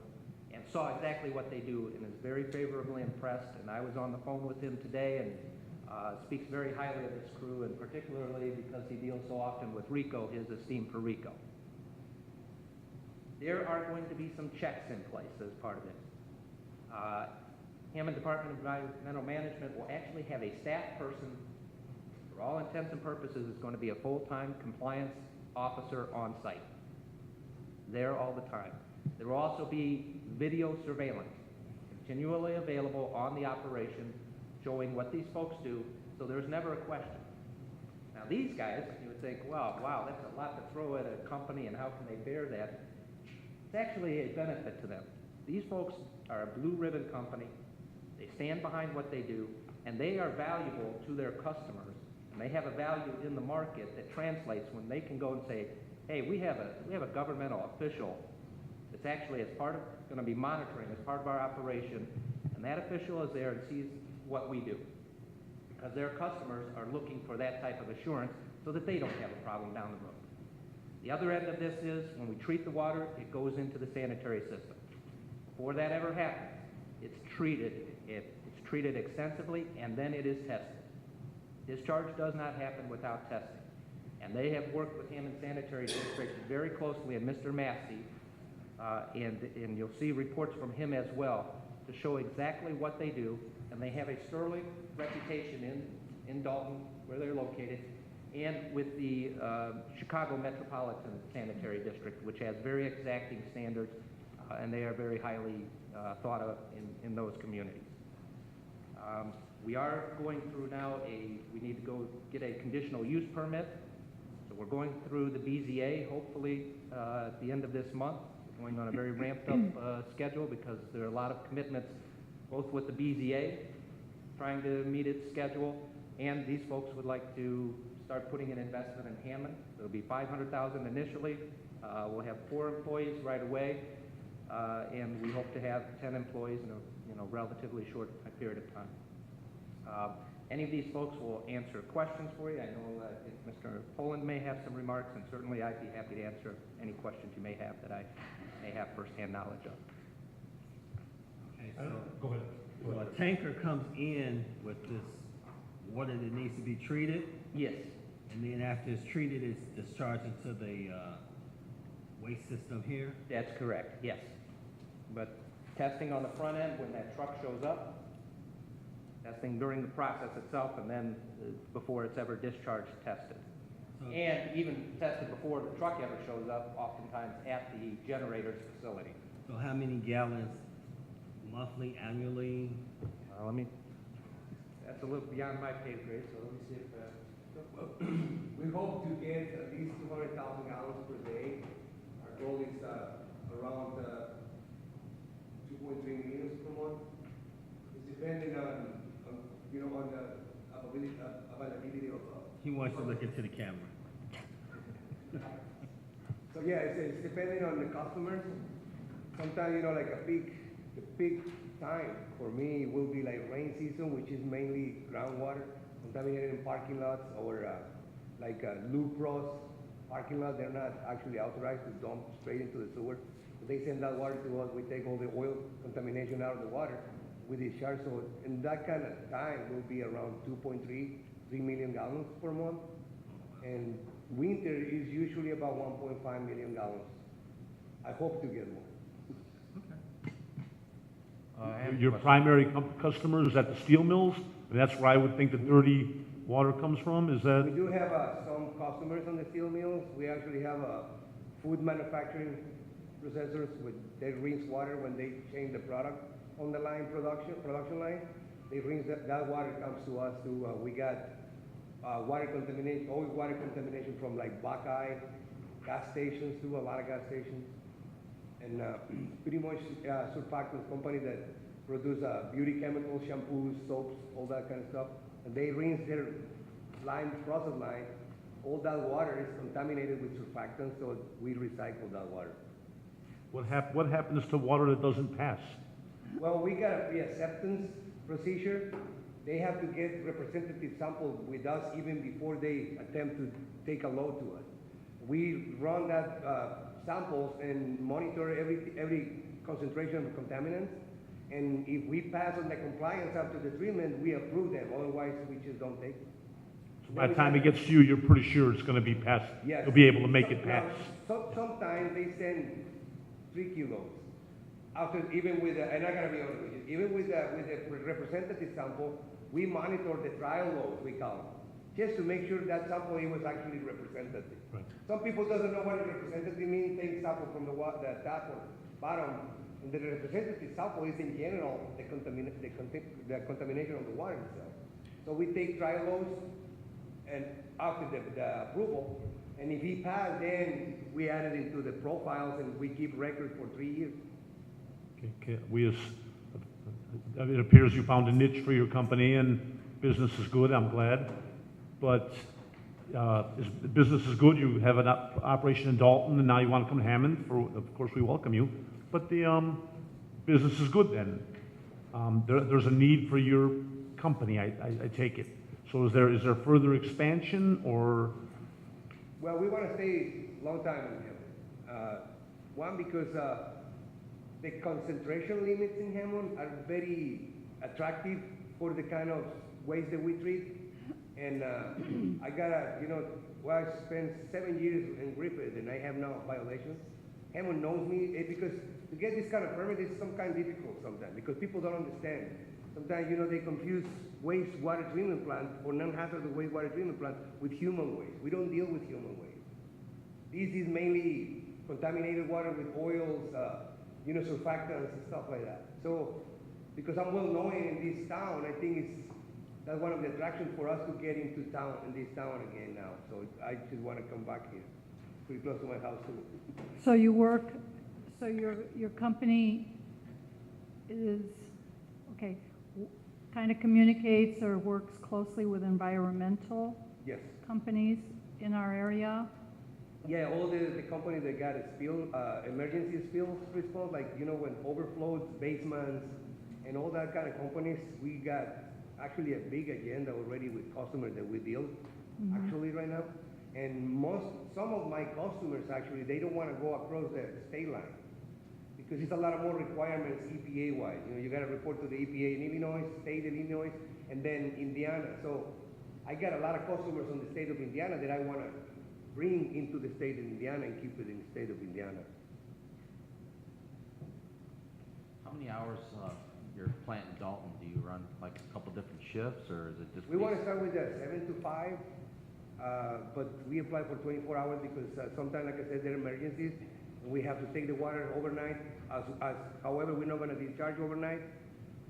S12: and saw exactly what they do and is very favorably impressed. And I was on the phone with him today and speaks very highly of this crew, and particularly because he deals so often with Rico, his esteem for Rico. There are going to be some checks in place as part of this. Hammond Department of Environmental Management will actually have a staff person, for all intents and purposes, is going to be a full-time compliance officer on site, there all the time. There will also be video surveillance continually available on the operation, showing what these folks do, so there's never a question. Now these guys, you would think, well, wow, that's a lot to throw at a company, and how can they bear that? It's actually a benefit to them. These folks are a blue ribbon company. They stand behind what they do, and they are valuable to their customers, and they have a value in the market that translates when they can go and say, hey, we have a governmental official that's actually going to be monitoring as part of our operation, and that official is there and sees what we do, because their customers are looking for that type of assurance so that they don't have a problem down the road. The other end of this is when we treat the water, it goes into the sanitary system. Before that ever happens, it's treated. It's treated extensively, and then it is tested. Discharge does not happen without testing. And they have worked with Hammond Sanitary District very closely, and Mr. Massey, and you'll see reports from him as well to show exactly what they do. And they have a sterling reputation in Dalton, where they're located, and with the Chicago Metropolitan Sanitary District, which has very exacting standards, and they are very highly thought of in those communities. We are going through now we need to go get a conditional use permit. So we're going through the BZA, hopefully at the end of this month. We're going on a very ramped up schedule because there are a lot of commitments, both with the BZA, trying to meet its schedule, and these folks would like to start putting an investment in Hammond. It'll be $500,000 initially. We'll have 4 employees right away, and we hope to have 10 employees in a relatively short period of time. Any of these folks will answer questions for you. I know Mr. Poland may have some remarks, and certainly I'd be happy to answer any questions you may have that I may have firsthand knowledge of.
S2: Okay, so
S5: Go ahead.
S2: well, a tanker comes in with this water that needs to be treated,
S12: Yes,
S2: and then after it's treated, it's discharged into the waste system here.
S12: that's correct, yes. But testing on the front end when that truck shows up, testing during the process itself, and then before it's ever discharged, tested.
S2: So-
S12: And even tested before the truck ever shows up, oftentimes at the generator's facility.
S2: So how many gallons monthly, annually?
S13: that's a little beyond my pay grade, so let me see if, we hope to get at least 200,000 gallons per day. Our goal is, around, 2.3 million per month. It's depending on, you know, on the availability of,
S2: He wants to look into the camera.
S13: so yeah, it's depending on the customers. Sometimes, you know, like the peak time for me will be like rain season, which is mainly groundwater, contaminated in parking lots, or like Blue Cross parking lot. They're not actually authorized to dump straight into the sewer. They send that water to us. We take all the oil contamination out of the water. We discharge. So in that kind of time, will be around 3 million gallons per month. And winter is usually about 1.5 million gallons. I hope to get more.
S5: Your primary customers at the steel mills? And that's where I would think the dirty water comes from, is that?
S13: We do have some customers on the steel mills. We actually have food manufacturing processors they rinse water when they change the product on the line, production line. They rinse that water comes to us too. We got water contamination, always water contamination from like Buckeye gas stations too, a lot of gas stations. And pretty much surfactants company that produce beauty chemicals, shampoos, soaps, all that kind of stuff. And they rinse their process line. All that water is contaminated with surfactants, so we recycle that water.
S5: What happens to water that doesn't pass?
S13: Well, we got a pre-acceptance procedure. They have to get representative samples with us even before they attempt to take a load to us. We run that samples and monitor every concentration of contaminants. And if we pass on the compliance after the treatment, we approve them. Otherwise, we just don't take them.
S5: So by the time it gets to you, you're pretty sure it's going to be passed.
S13: Yes.
S5: You'll be able to make it pass.
S13: Sometimes they send 3 kilos. After, even with, and I gotta be honest with you, even with the representative sample, we monitor the trial loads, we call them, just to make sure that sample was actually representative.
S5: Right.
S13: Some people doesn't know what a representative means, take sample from the top or bottom, and the representative sample is in general the contamination of the water itself. So we take trial loads, and after the approval, and if he passed, then we add it into the profiles, and we keep records for 3 years.
S5: Okay. It appears you found a niche for your company, and business is good. I'm glad. But business is good. You have an operation in Dalton, and now you want to come to Hammond. Of course, we welcome you. But the business is good then. There's a need for your company, I take it. So is there further expansion, or?
S13: Well, we want to stay a long time in Hammond. One, because the concentration limits in Hammond are very attractive for the kind of waste that we treat. And I I spent 7 years in Griffith, and I have no violations. Hammond knows me, because to get this kind of permit is some kind of difficult sometimes, because people don't understand. Sometimes, they confuse wastewater treatment plant or non-hazardous wastewater treatment plant with human waste. We don't deal with human waste. This is mainly contaminated water with oils, surfactants and stuff like that. So, because I'm well known in this town, I think that's one of the attractions for us to get into town, in this town again now. So I just want to come back here, pretty close to my house too.
S3: So your company is, kind of communicates or works closely with environmental
S13: Yes.
S3: companies in our area?
S13: Yeah, all the companies that got a spill, emergency spill response, like, when overflows, basements, and all that kind of companies, we got actually a big agenda already with customers that we deal actually right now. And some of my customers actually, they don't want to go across the state line because it's a lot of more requirements EPA-wise. You got to report to the EPA in Illinois, state of Illinois, and then Indiana. So I got a lot of customers on the state of Indiana that I want to bring into the state of Indiana and keep it in the state of Indiana.
S1: How many hours your plant in Dalton, do you run like a couple different shifts, or is it just?
S13: We want to start with 7 to 5, but we apply for 24 hours because sometimes, like I said, there are emergencies, and we have to take the water overnight. However, we're not going to discharge overnight,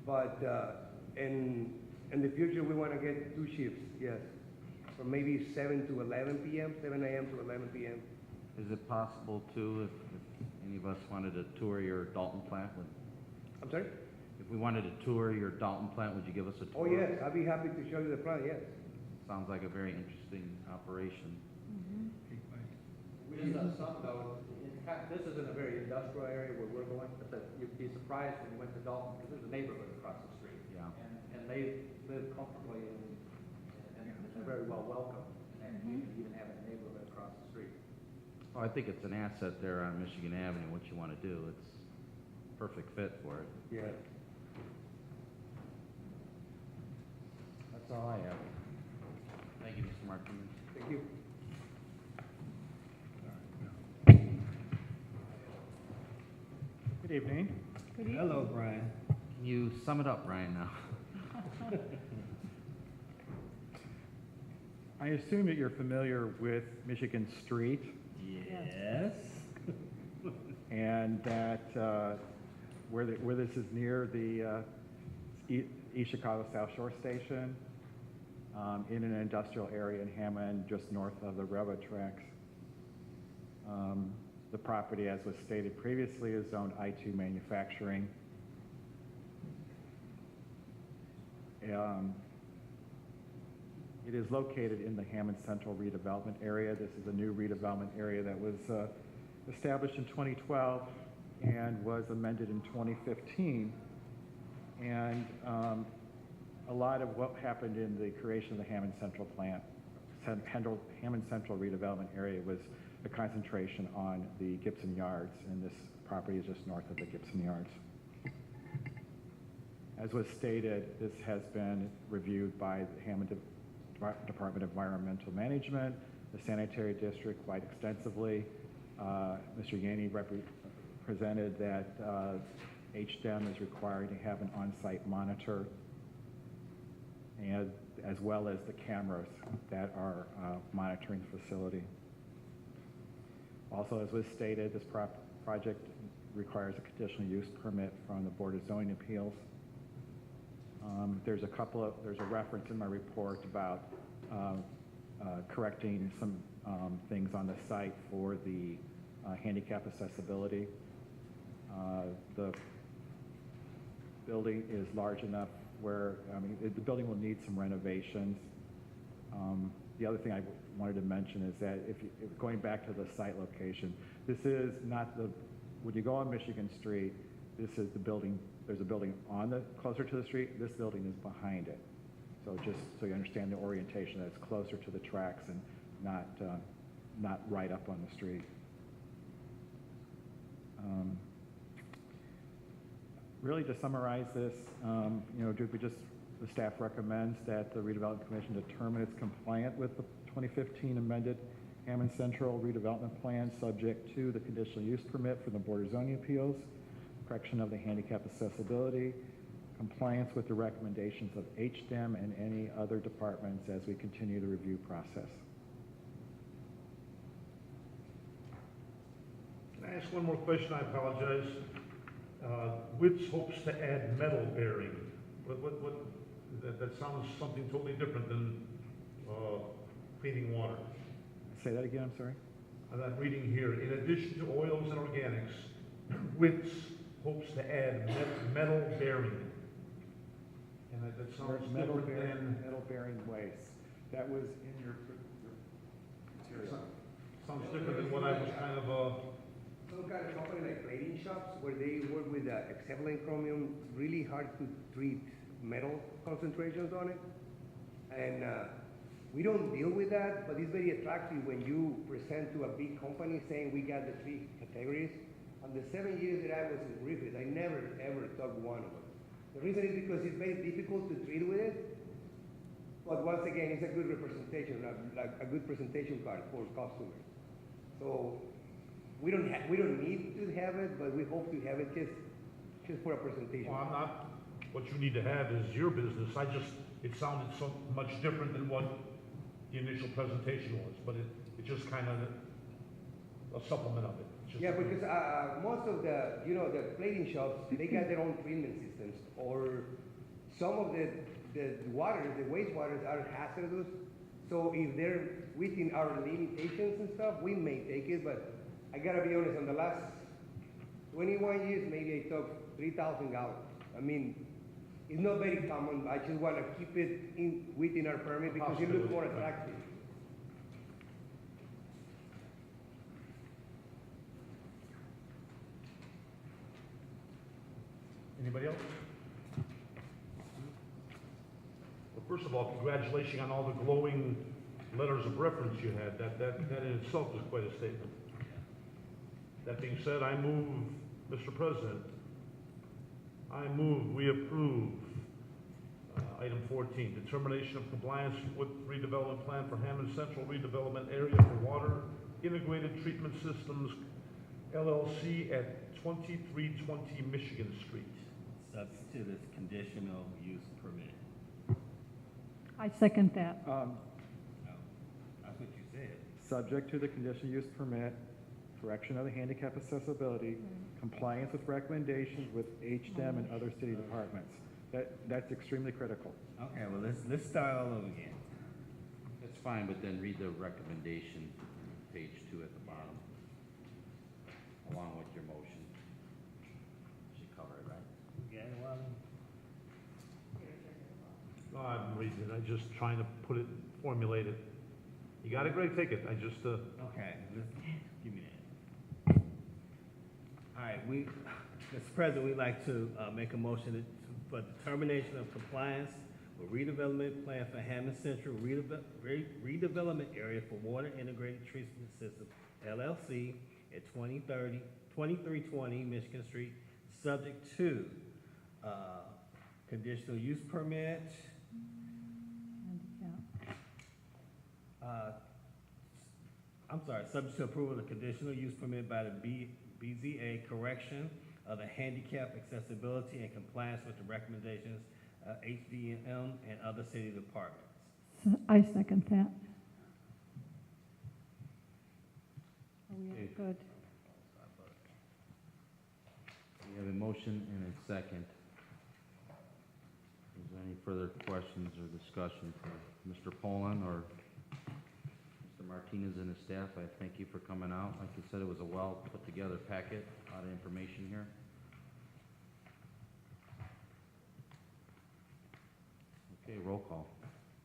S13: but and In the future, we want to get 2 shifts, yes, from maybe 7 to 11 p.m., 7 a.m. to 11 p.m.
S1: Is it possible too, if any of us wanted to tour your Dalton plant,
S13: I'm sorry?
S1: if we wanted to tour your Dalton plant, would you give us a tour?
S13: Oh, yes, I'll be happy to show you the plan, yes.
S1: Sounds like a very interesting operation.
S12: Just something though, this isn't a very industrial area where we're going, but you'd be surprised when you went to Dalton, because there's a neighborhood across the street.
S1: Yeah.
S12: And they live comfortably and they're very well welcome. And you can even have a neighborhood across the street.
S1: Oh, I think it's an asset there on Michigan Avenue, what you want to do. It's perfect fit for it.
S13: Yeah.
S1: That's all I have. Thank you, Mr. Martinez.
S13: Thank you.
S14: Good evening.
S2: Hello, Brian.
S1: Can you sum it up, Brian, now?
S14: I assume that you're familiar with Michigan Street
S2: Yes.
S14: and that where this is near the East Chicago South Shore Station, in an industrial area in Hammond, just north of the railroad tracks. The property, as was stated previously, is zoned I2 manufacturing. It is located in the Hammond Central redevelopment area. This is a new redevelopment area that was established in 2012 and was amended in 2015. And a lot of what happened in the creation of the Hammond Central plant, Hammond Central redevelopment area, was a concentration on the Gibson Yards, and this property is just north of the Gibson Yards. As was stated, this has been reviewed by the Hammond Department of Environmental Management, the Sanitary District quite extensively. Mr. Yaney presented that HDEM is required to have an on-site monitor, and as well as the cameras that are monitoring the facility. Also, as was stated, this project requires a conditional use permit from the Board of Zoning Appeals. There's a reference in my report about correcting some things on the site for the handicap accessibility. The building is large enough where, the building will need some renovations. The other thing I wanted to mention is that if going back to the site location, this is not when you go on Michigan Street, this is the building, there's a building closer to the street, this building is behind it. So just so you understand the orientation, that it's closer to the tracks and not right up on the street. Really, to summarize this, the staff recommends that the Redevelopment Commission determine it's compliant with the 2015 amended Hammond Central redevelopment plan, subject to the conditional use permit from the Board of Zoning Appeals, correction of the handicap accessibility, compliance with the recommendations of HDEM and any other departments as we continue the review process.
S5: Can I ask one more question? I apologize. WITS hopes to add metal bearing. That sounds something totally different than cleaning water.
S14: Say that again, I'm sorry?
S5: I'm reading here. In addition to oils and organics, WITS hopes to add metal bearing. And that sounds different than...
S14: Metal bearing waste. That was in your material.
S5: Sounds different than what I was kind of...
S13: Some kind of company like plating shops where they work with hexavalent chromium, really hard to treat metal concentrations on it. And we don't deal with that, but it's very attractive when you present to a big company saying we got the 3 categories. On the 7 years that I was in Griffith, I never ever took one of them. The reason is because it's very difficult to treat with it, but once again, it's a good representation, like a good presentation card for customers. So we don't need to have it, but we hope to have it just for a presentation.
S5: Well, I'm not, what you need to have is your business. It sounded so much different than what the initial presentation was, but it's just kind of a supplement of it.
S13: Yeah, because most of the plating shops, they got their own treatment systems, or some of the the wastewaters are hazardous. So if they're within our limitations and stuff, we may take it, but I gotta be honest, on the last 21 years, maybe I took 3,000 gallons. I mean, it's not very common, I just wanna keep it within our permit because it looks more attractive.
S5: Anybody else? Well, first of all, congratulations on all the glowing letters of reference you had. That in itself is quite a statement. That being said, I move, Mr. President, I move we approve item 14, determination of compliance with redevelopment plan for Hammond Central Redevelopment Area for Water Integrated Treatment Systems LLC at 2320 Michigan Street.
S2: Substitute as conditional use permit.
S3: I second that.
S2: No, that's what you said.
S14: Subject to the conditional use permit, correction of the handicap accessibility, compliance with recommendations with HDM and other city departments. That's extremely critical.
S2: Okay, well, let's start all over again.
S1: That's fine, but then read the recommendation, page 2 at the bottom, along with your motion. Should cover it, right?
S2: Yeah, well,
S5: No, I'm reading it, I'm just trying to put it, formulate it. You got a great ticket, I just,
S2: okay, give me that. All right, Mr. President, we'd like to make a motion for determination of compliance with redevelopment plan for Hammond Central redevelopment area for water integrated treatment system LLC at 2320 Michigan Street, subject to conditional use permit. I'm sorry, subject to approval of conditional use permit by the BZA, correction of the handicap accessibility and compliance with the recommendations of HDM and other city departments.
S3: I second that. Are we
S1: Okay.
S3: good?
S1: We have a motion and a second. Is there any further questions or discussion for Mr. Poland or Mr. Martinez and his staff? I thank you for coming out. Like you said, it was a well put together packet, a lot of information here. Okay, roll call.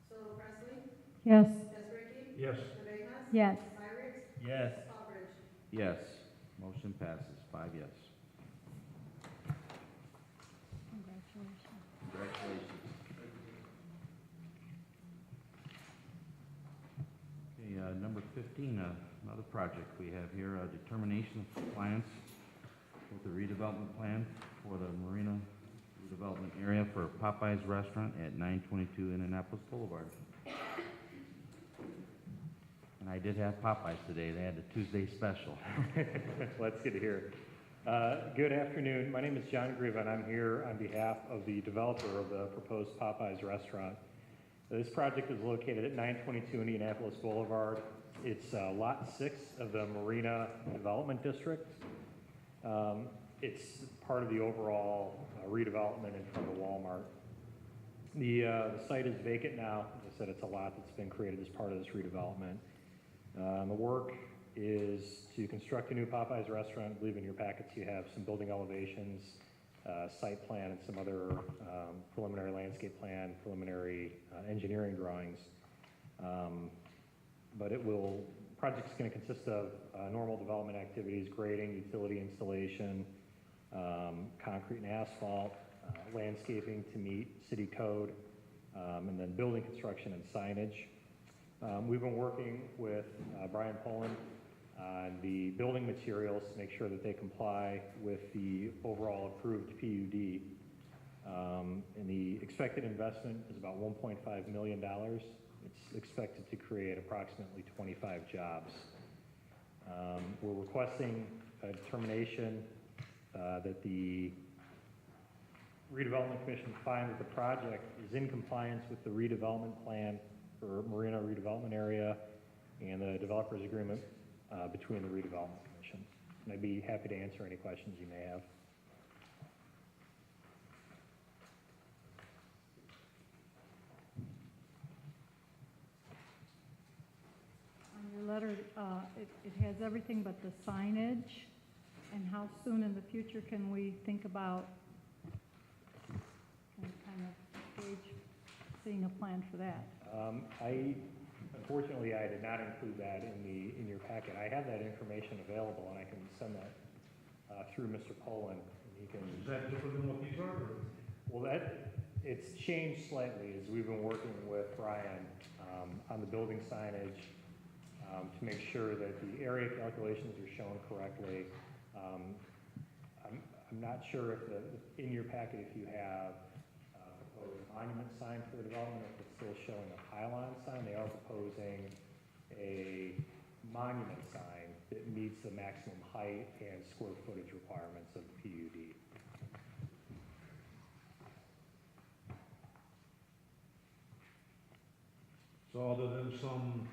S9: Soto Presley?
S3: Yes.
S9: Tesbricki?
S5: yes.
S9: Cabejas?
S3: Yes.
S9: Cyrus?
S2: Yes.
S9: Albridge?
S1: Yes, motion passes, 5 yes.
S3: Congratulations.
S1: Congratulations. Okay, number 15, another project we have here, determination of compliance with the redevelopment plan for the Marina redevelopment area for Popeye's Restaurant at 922 Indianapolis Boulevard. And I did have Popeyes today. They had the Tuesday special.
S15: Well, that's good to hear. Good afternoon. My name is John Grieva, and I'm here on behalf of the developer of the proposed Popeyes restaurant. This project is located at 922 Indianapolis Boulevard. It's Lot 6 of the Marina Development District. It's part of the overall redevelopment in front of Walmart. The site is vacant now. As I said, it's a lot that's been created as part of this redevelopment. The work is to construct a new Popeyes restaurant. I believe in your packets you have some building elevations, site plan, and some other preliminary landscape plan, preliminary engineering drawings. But project's going to consist of normal development activities, grading, utility installation, concrete and asphalt, landscaping to meet city code, and then building construction and signage. We've been working with Brian Poland on the building materials to make sure that they comply with the overall approved PUD. And the expected investment is about $1.5 million. It's expected to create approximately 25 jobs. We're requesting a determination that the Redevelopment Commission find that the project is in compliance with the redevelopment plan for Marina redevelopment area and the developer's agreement between the Redevelopment Commission. And I'd be happy to answer any questions you may have.
S16: it has everything but the signage, and how soon in the future can we think about kind of gauge, seeing a plan for that?
S15: Unfortunately, I did not include that in your packet. I have that information available, and I can send that through Mr. Poland. And he can.
S5: Is that different than what these are? Or?
S15: Well, it's changed slightly as we've been working with Brian on the building signage to make sure that the area calculations are shown correctly. I'm not sure if in your packet if you have proposed monument sign for the development, if it's still showing a pylon sign. They are proposing a monument sign that meets the maximum height and square footage requirements of the PUD.
S5: So other than some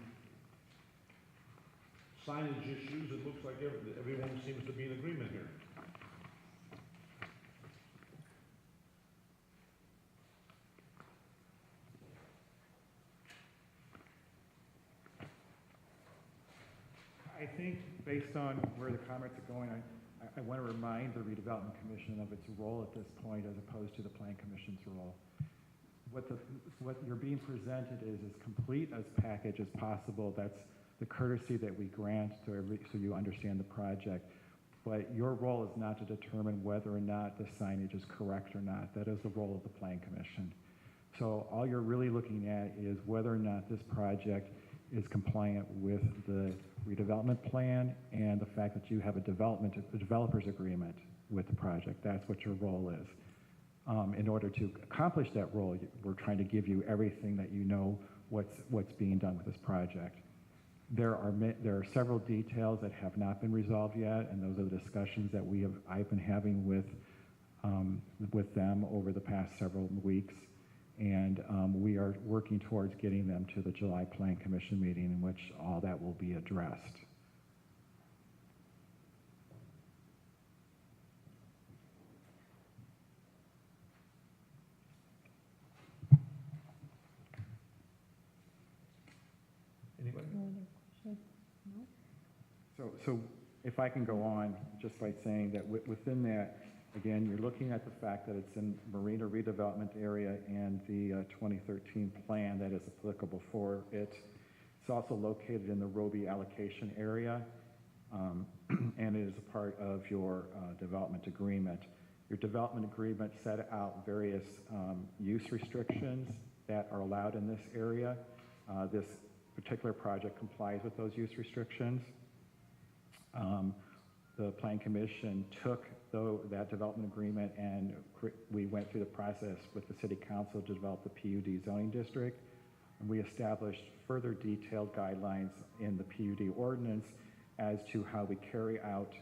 S5: signage issues, it looks like everyone seems to be in agreement here.
S14: I think based on where the comments are going, I want to remind the Redevelopment Commission of its role at this point as opposed to the Plan Commission's role. What you're being presented is as complete as package as possible. That's the courtesy that we grant so you understand the project. But your role is not to determine whether or not the signage is correct or not. That is the role of the Plan Commission. So all you're really looking at is whether or not this project is compliant with the redevelopment plan and the fact that you have a developer's agreement with the project. That's what your role is. In order to accomplish that role, we're trying to give you everything that you know what's being done with this project. There are several details that have not been resolved yet, and those are the discussions that I've been having with them over the past several weeks. And we are working towards getting them to the July Plan Commission meeting in which all that will be addressed.
S5: Anybody?
S3: No other questions? No?
S14: So if I can go on just by saying that within that, again, you're looking at the fact that it's in Marina Redevelopment Area and the 2013 plan that is applicable for it. It's also located in the Roby allocation area, and it is a part of your development agreement. Your development agreement set out various use restrictions that are allowed in this area. This particular project complies with those use restrictions. The Plan Commission took that development agreement and we went through the process with the City Council to develop the PUD zoning district. And we established further detailed guidelines in the PUD ordinance as to how we carry out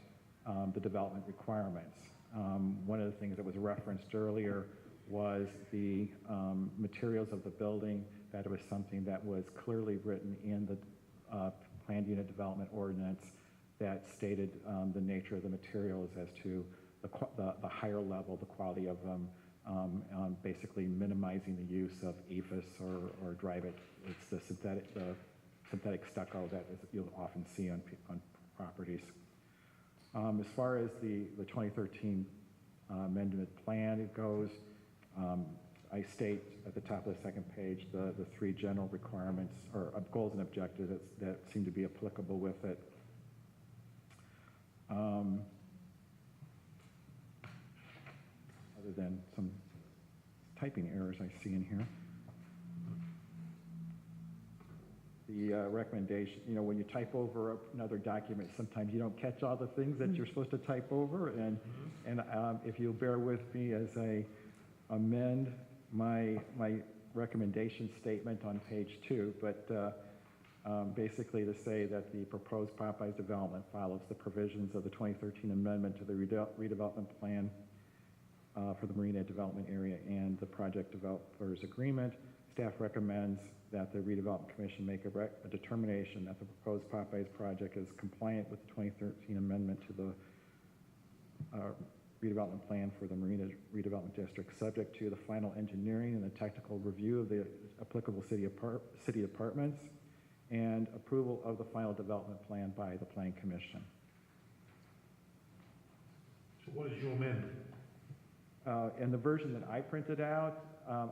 S14: the development requirements. One of the things that was referenced earlier was the materials of the building. That it was something that was clearly written in the planned unit development ordinance that stated the nature of the materials as to the higher level, the quality of them, basically minimizing the use of EFS or drive-it. It's the synthetic stucco that you'll often see on properties. As far as the 2013 amendment plan goes, I state at the top of the second page the three general requirements or goals and objectives that seem to be applicable with it. Other than some typing errors I see in here. The recommendation, when you type over another document, sometimes you don't catch all the things that you're supposed to type over, and if you'll bear with me as I amend my recommendation statement on page 2, but basically to say that the proposed Popeyes development follows the provisions of the 2013 amendment to the redevelopment plan for the Marina Development Area and the project developers agreement. Staff recommends that the Redevelopment Commission make a determination that the proposed Popeyes project is compliant with the 2013 amendment to the redevelopment plan for the Marina Redevelopment District, subject to the final engineering and the technical review of the applicable city departments, and approval of the final development plan by the Planning Commission.
S5: So what is your amendment?
S14: In the version that I printed out,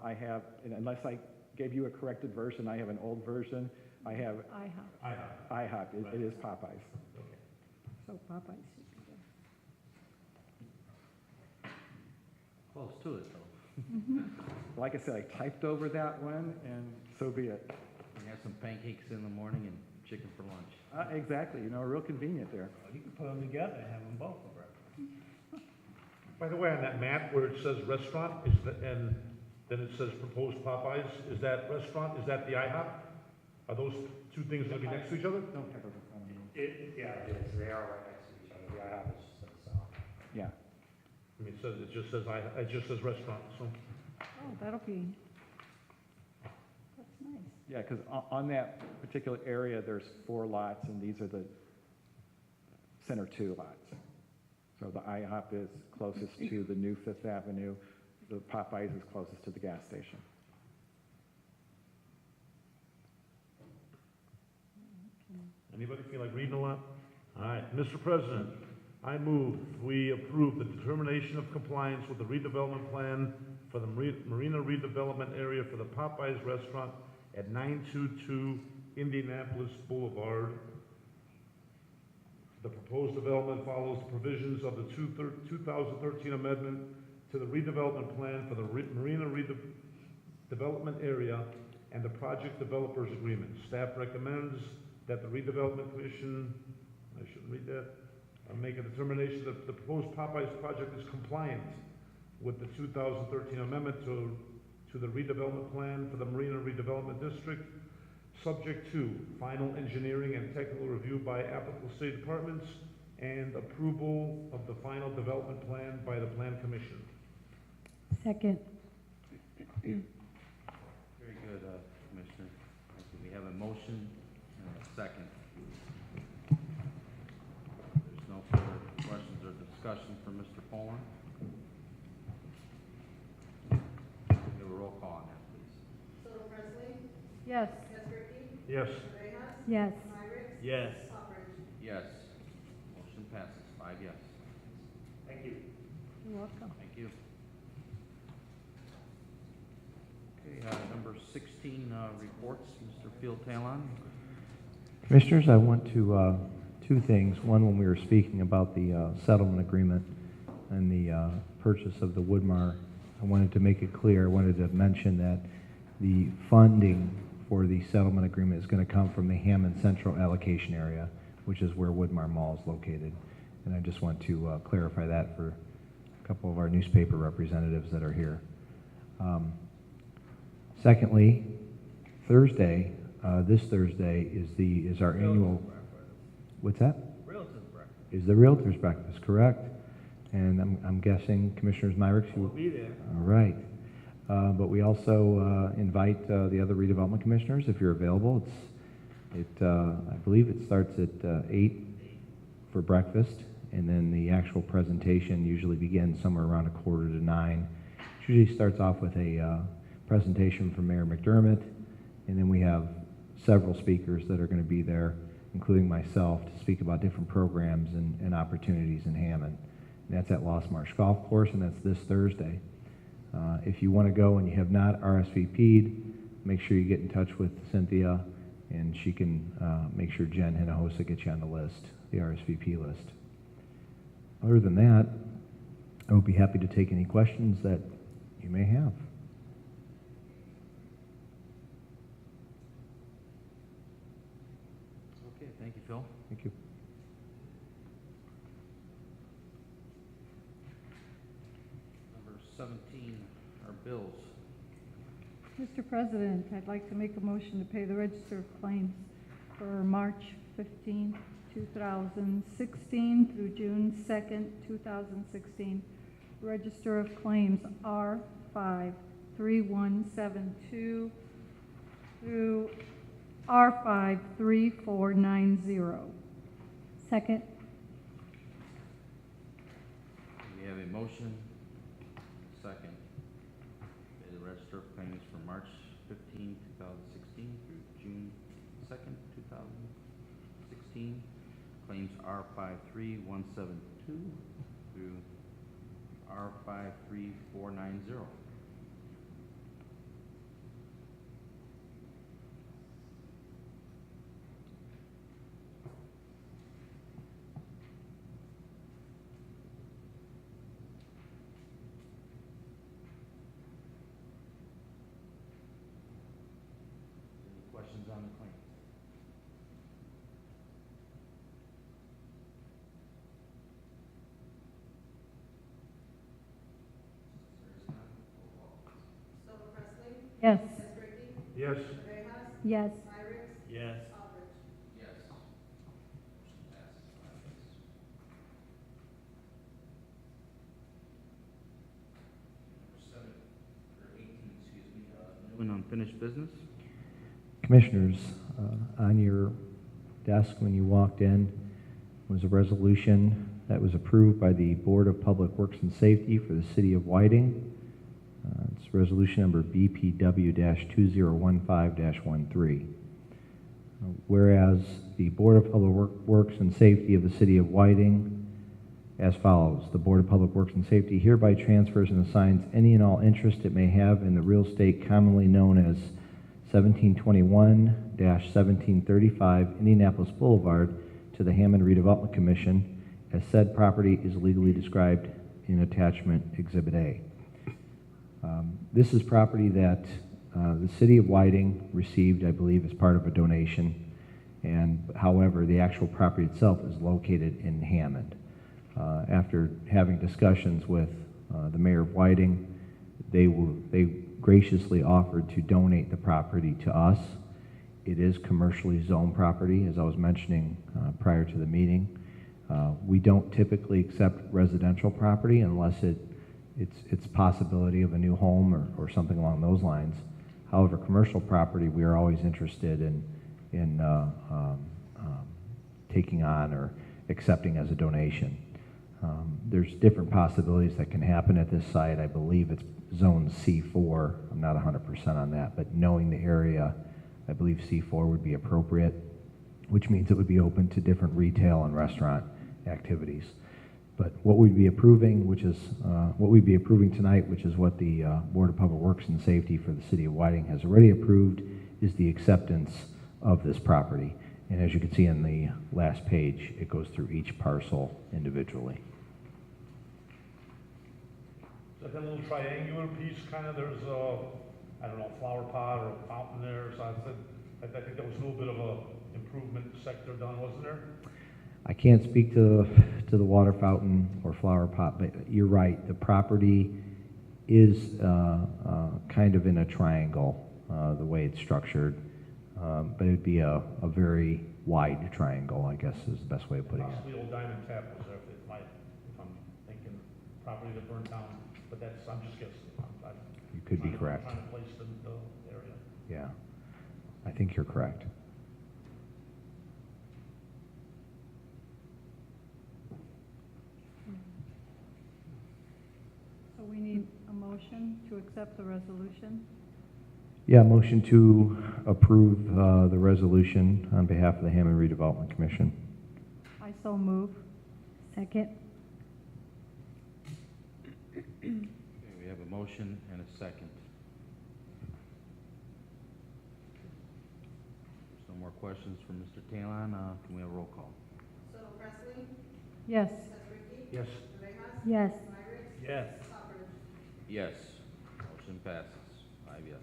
S14: I have, and unless I gave you a corrected version, I have an old version. I have IHOP. It is Popeyes.
S16: So Popeyes should be there.
S1: Close to it, though.
S14: Like I said, I typed over that one, and so be it.
S1: We have some pancakes in the morning and chicken for lunch.
S14: Exactly, you know, real convenient there.
S2: You can put them together and have them both for breakfast.
S5: By the way, on that map where it says restaurant, and then it says proposed Popeyes, is that restaurant, is that the IHOP? Are those two things gonna be next to each other?
S14: Don't have those in front of me.
S15: Yeah, it is. They are right next to each other. The IHOP is just to the south.
S14: Yeah.
S5: I mean, it just says restaurant, so.
S16: Oh, that'll be, that's nice.
S14: Yeah, because on that particular area, there's 4 lots, and these are the center 2 lots. So the IHOP is closest to the new Fifth Avenue. The Popeyes is closest to the gas station.
S5: Anybody feel like reading a lot? All right, Mr. President, I move we approve the determination of compliance with the redevelopment plan for the Marina redevelopment area for the Popeyes restaurant at 922 Indianapolis Boulevard. The proposed development follows the provisions of the 2013 amendment to the redevelopment plan for the Marina redevelopment area and the project developers agreement. Staff recommends that the redevelopment commission, I shouldn't read that, make a determination that the proposed Popeyes project is compliant with the 2013 amendment to the redevelopment plan for the Marina redevelopment district, subject to final engineering and technical review by applicable state departments and approval of the final development plan by the Plan Commission.
S3: Second.
S1: Very good, Commissioner. Thank you. We have a motion and a second. There's no further questions or discussion from Mr. Poland. Give a roll call on that, please.
S9: Soto Presley?
S16: Yes.
S5: Yes.
S3: Yes.
S2: Yes.
S1: Yes. Motion passes. 5 yes.
S15: Thank you.
S16: You're welcome.
S1: Thank you. Okay, number 16, reports, Mr. Field Talon.
S11: Commissioners, I want to, 2 things. One, when we were speaking about the settlement agreement and the purchase of the Woodmar, I wanted to make it clear, I wanted to mention that the funding for the settlement agreement is going to come from the Hammond Central allocation area, which is where Woodmar Mall is located. And I just want to clarify that for a couple of our newspaper representatives that are here. Secondly, Thursday, this Thursday is our annual, what's that?
S2: Realtors breakfast.
S11: Is the Realtors Breakfast, correct? And I'm guessing Commissioners Myrick,
S2: We'll be there.
S11: all right. But we also invite the other redevelopment commissioners if you're available. I believe it starts at 8 for breakfast, and then the actual presentation usually begins somewhere around 8:45 to 9. It usually starts off with a presentation from Mayor McDermott, and then we have several speakers that are going to be there, including myself, to speak about different programs and opportunities in Hammond. And that's at Lost Marsh Golf Course, and that's this Thursday. If you want to go and you have not RSVP'd, make sure you get in touch with Cynthia, and she can make sure Jen Hinojosa gets you on the list, the RSVP list. Other than that, I would be happy to take any questions that you may have.
S1: Okay, thank you, Phil.
S11: Thank you.
S1: Number 17 are bills.
S16: Mr. President, I'd like to make a motion to pay the register of claims for March 15, 2016 through June 2nd, 2016. Register of claims R53172 through R53490.
S3: Second.
S1: We have a motion, second. Pay the register of claims for March 15, 2016 through June 2nd, 2016. Claims R53172 through R53490. Any questions on the claims?
S9: So Presley?
S3: Yes.
S9: Ricky?
S5: Yes.
S9: Rivas?
S3: Yes.
S9: Myrick?
S2: Yes.
S9: Aldridge?
S1: Yes. Motion passes 5 yes. Number 7, or 18, excuse me, new and unfinished business.
S11: Commissioners, on your desk when you walked in was a resolution that was approved by the Board of Public Works and Safety for the City of Whiting. It's resolution number BPW-2015-13. Whereas the Board of Public Works and Safety of the City of Whiting as follows. The Board of Public Works and Safety hereby transfers and assigns any and all interest it may have in the real estate commonly known as 1721-1735 Indianapolis Boulevard to the Hammond Redevelopment Commission, as said property is legally described in attachment Exhibit A. This is property that the City of Whiting received, I believe, as part of a donation, and however, the actual property itself is located in Hammond. After having discussions with the Mayor of Whiting, they graciously offered to donate the property to us. It is commercially zoned property, as I was mentioning prior to the meeting. We don't typically accept residential property unless it's possibility of a new home or something along those lines. However, commercial property, we are always interested in taking on or accepting as a donation. There's different possibilities that can happen at this site. I believe it's zone C4. I'm not 100% on that, but knowing the area, I believe C4 would be appropriate, which means it would be open to different retail and restaurant activities. But what we'd be approving, which is what we'd be approving tonight, which is what the Board of Public Works and Safety for the City of Whiting has already approved, is the acceptance of this property. And as you can see in the last page, it goes through each parcel individually.
S5: So that little triangular piece, kind of, there's a, I don't know, flower pot or a fountain there, so I think that was a little bit of a improvement sector done, wasn't there?
S11: I can't speak to the water fountain or flower pot, but you're right. The property is kind of in a triangle, the way it's structured, but it'd be a very wide triangle, I guess is the best way of putting it.
S5: Possibly old Diamond Tap was there, if I'm thinking property that burnt down, but I'm just guessing.
S11: You could be correct.
S5: Trying to place the area.
S11: Yeah, I think you're correct.
S16: So we need a motion to accept the resolution.
S11: Yeah, motion to approve the resolution on behalf of the Hammond Redevelopment Commission.
S16: I so move.
S3: Second.
S1: Okay, we have a motion and a second. There's no more questions from Mr. Talon. Can we have a roll call?
S9: So Presley?
S16: Yes.
S9: Ricky?
S5: Yes.
S9: Rivas?
S3: Yes.
S9: Myrick?
S2: Yes.
S9: Aldridge?
S1: Yes. Motion passes 5 yes.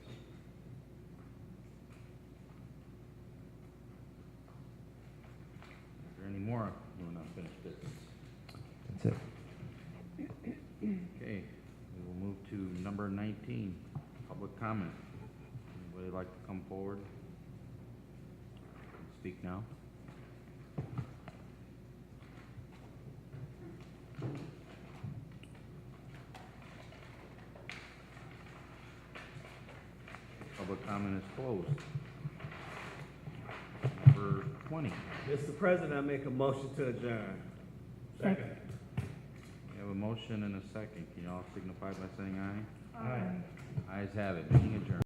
S1: Is there any more new and unfinished business?
S11: That's it.
S1: Okay, we will move to number 19, public comment. Anybody like to come forward? Speak now. Public comment is closed. Number 20.
S2: Mr. President, I make a motion to adjourn.
S5: Second.
S1: We have a motion and a second. Can you all signify by saying aye?
S16: Aye.
S1: Ayes have it, meeting adjourned.